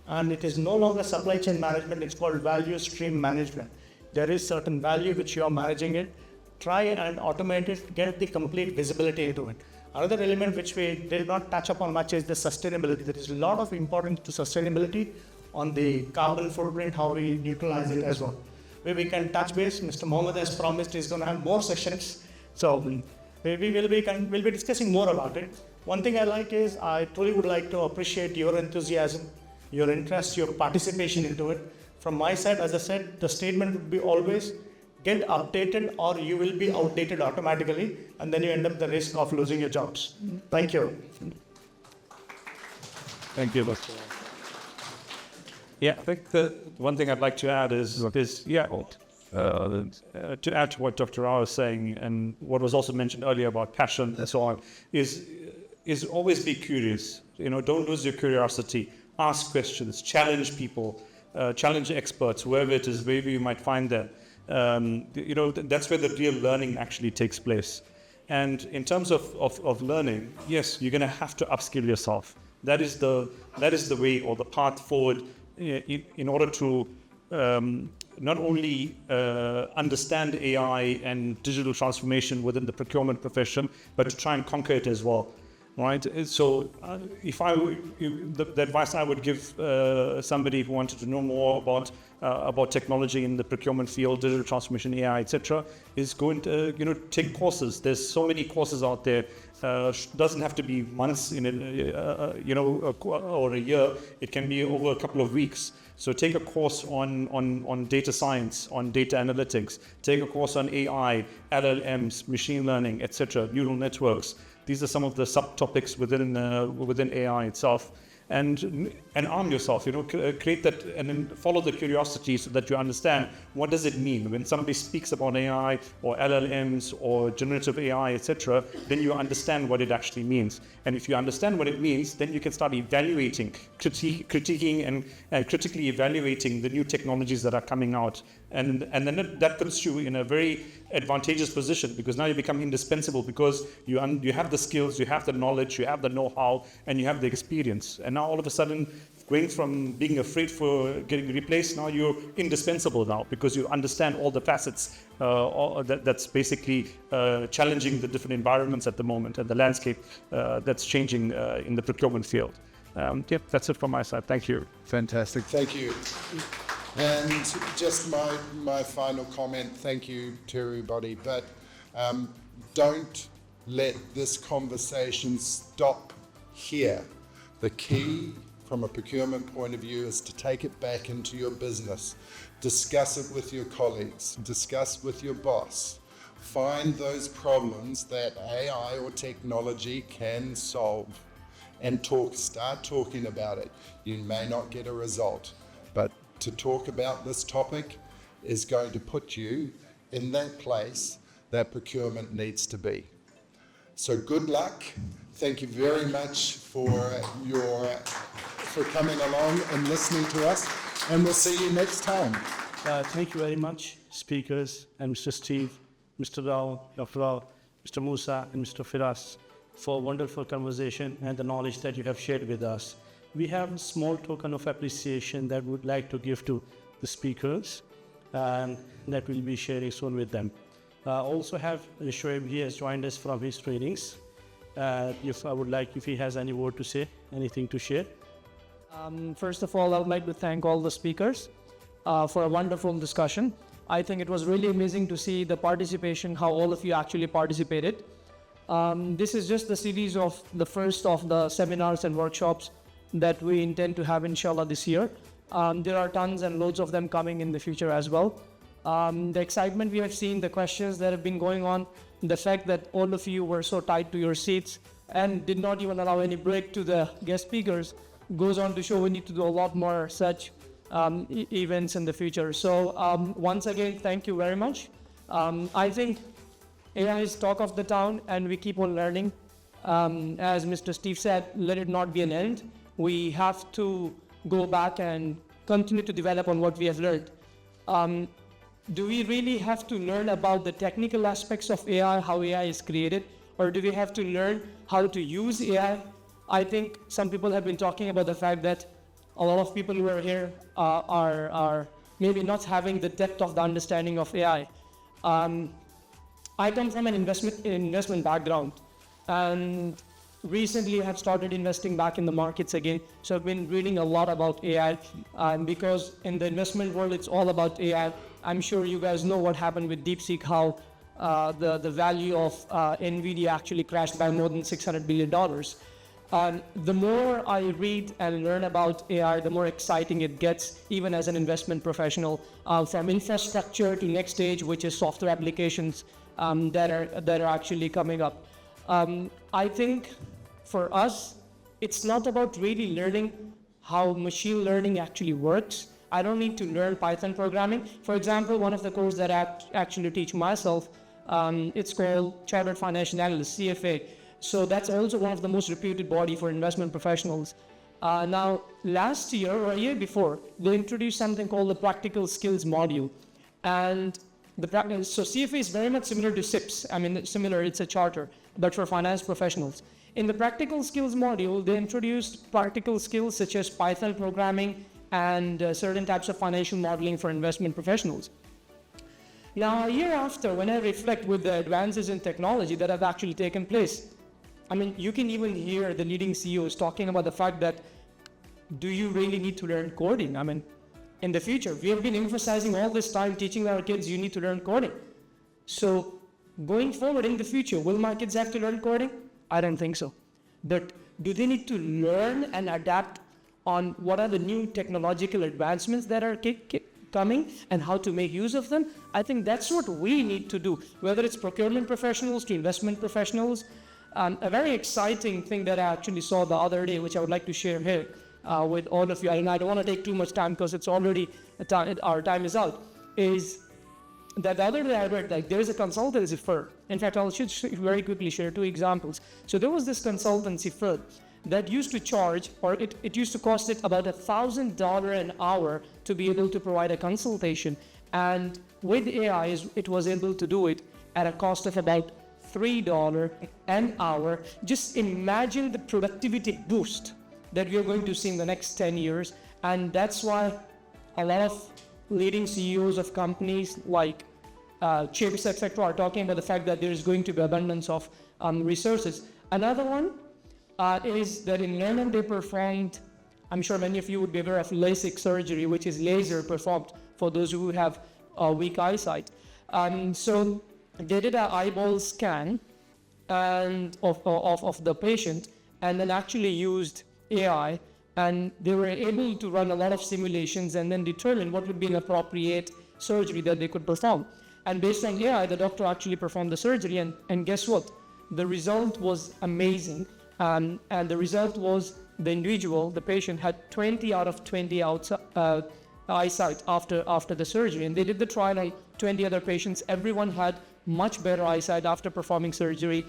Speaker 11: And it is no longer supply chain management, it's called value stream management. There is certain value which you are managing it. Try and automate it, get the complete visibility into it. Another element which we did not touch upon much is the sustainability. There is a lot of importance to sustainability on the carbon footprint, how we neutralize it as well. Where we can touch base. Mr. Mohammed has promised he's going to have more sessions. So we'll be discussing more about it. One thing I like is I truly would like to appreciate your enthusiasm, your interest, your participation into it. From my side, as I said, the statement would be always get updated or you will be outdated automatically, and then you end up the risk of losing your jobs. Thank you.
Speaker 7: Thank you. Yeah, I think the one thing I'd like to add is to add to what Dr. Rao was saying and what was also mentioned earlier about passion and so on, is always be curious. You know, don't lose your curiosity. Ask questions, challenge people, challenge experts, wherever it is, wherever you might find them. That's where the real learning actually takes place. And in terms of learning, yes, you're going to have to upskill yourself. That is the way or the path forward in order to not only understand AI and digital transformation within the procurement profession, but to try and conquer it as well. Right. So, the advice I would give somebody who wanted to know more about technology in the procurement field, digital transformation, AI, etc., is going to take courses. There's so many courses out there. Doesn't have to be months or a year. It can be over a couple of weeks. So take a course on data science, on data analytics. Take a course on AI, LLMs, machine learning, etc., neural networks. These are some of the subtopics within AI itself, and arm yourself. Create that and then follow the curiosity so that you understand what does it mean when somebody speaks about AI or LLMs or generative AI, etc. Then you understand what it actually means, and if you understand what it means, then you can start evaluating, critiquing, and critically evaluating the new technologies that are coming out. And then that puts you in a very advantageous position, because now you become indispensable, because you have the skills, you have the knowledge, you have the know-how, and you have the experience. And now all of a sudden, going from being afraid for getting replaced, now you're indispensable now, because you understand all the facets that's basically challenging the different environments at the moment and the landscape that's changing in the procurement field. That's it from my side. Thank you.
Speaker 5: Fantastic.
Speaker 2: Thank you. And just my final comment, thank you to everybody, but don't let this conversation stop here. The key from a procurement point of view is to take it back into your business. Discuss it with your colleagues, discuss with your boss. Find those problems that AI or technology can solve and start talking about it. You may not get a result, but to talk about this topic is going to put you in that place that procurement needs to be. So good luck. Thank you very much for coming along and listening to us, and we'll see you next time.
Speaker 1: Thank you very much, speakers, and Mr. Steve, Mr. Rao, Dr. Rao, Mr. Moosa, and Mr. Firaz, for a wonderful conversation and the knowledge that you have shared with us. We have a small token of appreciation that we would like to give to the speakers, and that we'll be sharing soon with them. Also have Yuseph, he has joined us from his trainings. If he has any word to say, anything to share.
Speaker 10: First of all, I would like to thank all the speakers for a wonderful discussion. I think it was really amazing to see the participation, how all of you actually participated. This is just the series of the first of the seminars and workshops that we intend to have, inshallah, this year. There are tons and loads of them coming in the future as well. The excitement we have seen, the questions that have been going on, the fact that all of you were so tight to your seats and did not even allow any break to the guest speakers goes on to show we need to do a lot more such events in the future. So once again, thank you very much. I think AI is talk of the town and we keep on learning. As Mr. Steve said, let it not be an end. We have to go back and continue to develop on what we have learned. Do we really have to learn about the technical aspects of AI, how AI is created, or do we have to learn how to use AI? I think some people have been talking about the fact that a lot of people who are here are maybe not having the depth of the understanding of AI. I come from an investment background, and recently I have started investing back in the markets again. So I've been reading a lot about AI, because in the investment world, it's all about AI. I'm sure you guys know what happened with DeepSeek, how the value of NVIDIA actually crashed by more than $600 billion. The more I read and learn about AI, the more exciting it gets, even as an investment professional, from infrastructure to next stage, which is software applications that are actually coming up. I think for us, it's not about really learning how machine learning actually works. I don't need to learn Python programming. For example, one of the courses that I actually teach myself, it's called Chartered Financial Analyst, CFA. So that's also one of the most reputed body for investment professionals. Now, last year or a year before, they introduced something called the Practical Skills module. And so CFA is very much similar to CIPS. I mean, similar, it's a charter, but for finance professionals. In the Practical Skills module, they introduced practical skills such as Python programming and certain types of financial modeling for investment professionals. Now, a year after, when I reflect with the advances in technology that have actually taken place, I mean, you can even hear the leading CEOs talking about the fact that, do you really need to learn coding? I mean, in the future, we have been emphasizing all this time, teaching our kids, you need to learn coding. So going forward in the future, will my kids have to learn coding? I don't think so. But do they need to learn and adapt on what are the new technological advancements that are coming and how to make use of them? I think that's what we need to do, whether it's procurement professionals to investment professionals. A very exciting thing that I actually saw the other day, which I would like to share here with all of you, and I don't want to take too much time because it's already our time is out, is that the other day I read that there's a consultancy firm. In fact, I'll very quickly share two examples. So there was this consultancy firm that used to charge, or it used to cost it about $1,000 an hour to be able to provide a consultation. And with AI, it was able to do it at a cost of about $3 an hour. Just imagine the productivity boost that we are going to see in the next 10 years. And that's why a lot of leading CEOs of companies like CIPS, etc., are talking about the fact that there is going to be abundance of resources. Another one is that in Learning they performed, I'm sure many of you would be aware of LASIK surgery, which is laser performed for those who have weak eyesight. So they did an eyeball scan and of the patient, and then actually used AI, and they were able to run a lot of simulations and then determine what would be an appropriate surgery that they could perform. And based on AI, the doctor actually performed the surgery, and guess what? The result was amazing. And the result was the individual, the patient, had 20 out of 20 eyesight after the surgery. And they did the trial on
Speaker 14: 20 other patients. Everyone had much better eyesight after performing surgery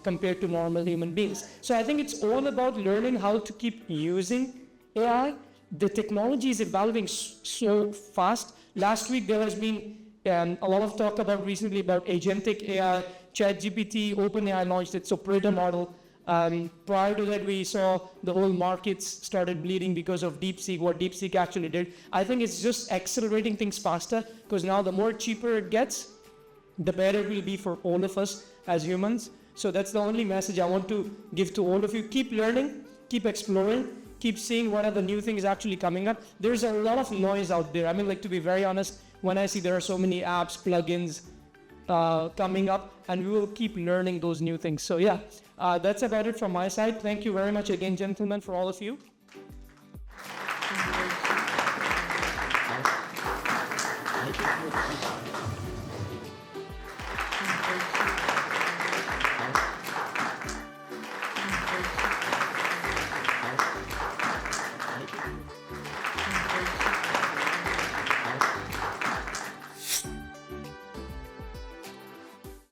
Speaker 14: compared to normal human beings. So I think it's all about learning how to keep using AI. The technology is evolving so fast. Last week there has been a lot of talk about recently about agentic AI. ChatGPT, OpenAI launched its operator model. Prior to that, we saw the whole markets started bleeding because of DeepSeek, what DeepSeek actually did. I think it's just accelerating things faster, because now the more cheaper it gets, the better it will be for all of us as humans. So that's the only message I want to give to all of you. Keep learning, keep exploring, keep seeing what are the new things actually coming up. There's a lot of noise out there. I mean, like, to be very honest, when I see there are so many apps, plugins coming up, and we will keep learning those new things. So yeah, that's about it from my side. Thank you very much again, gentlemen, for all of you.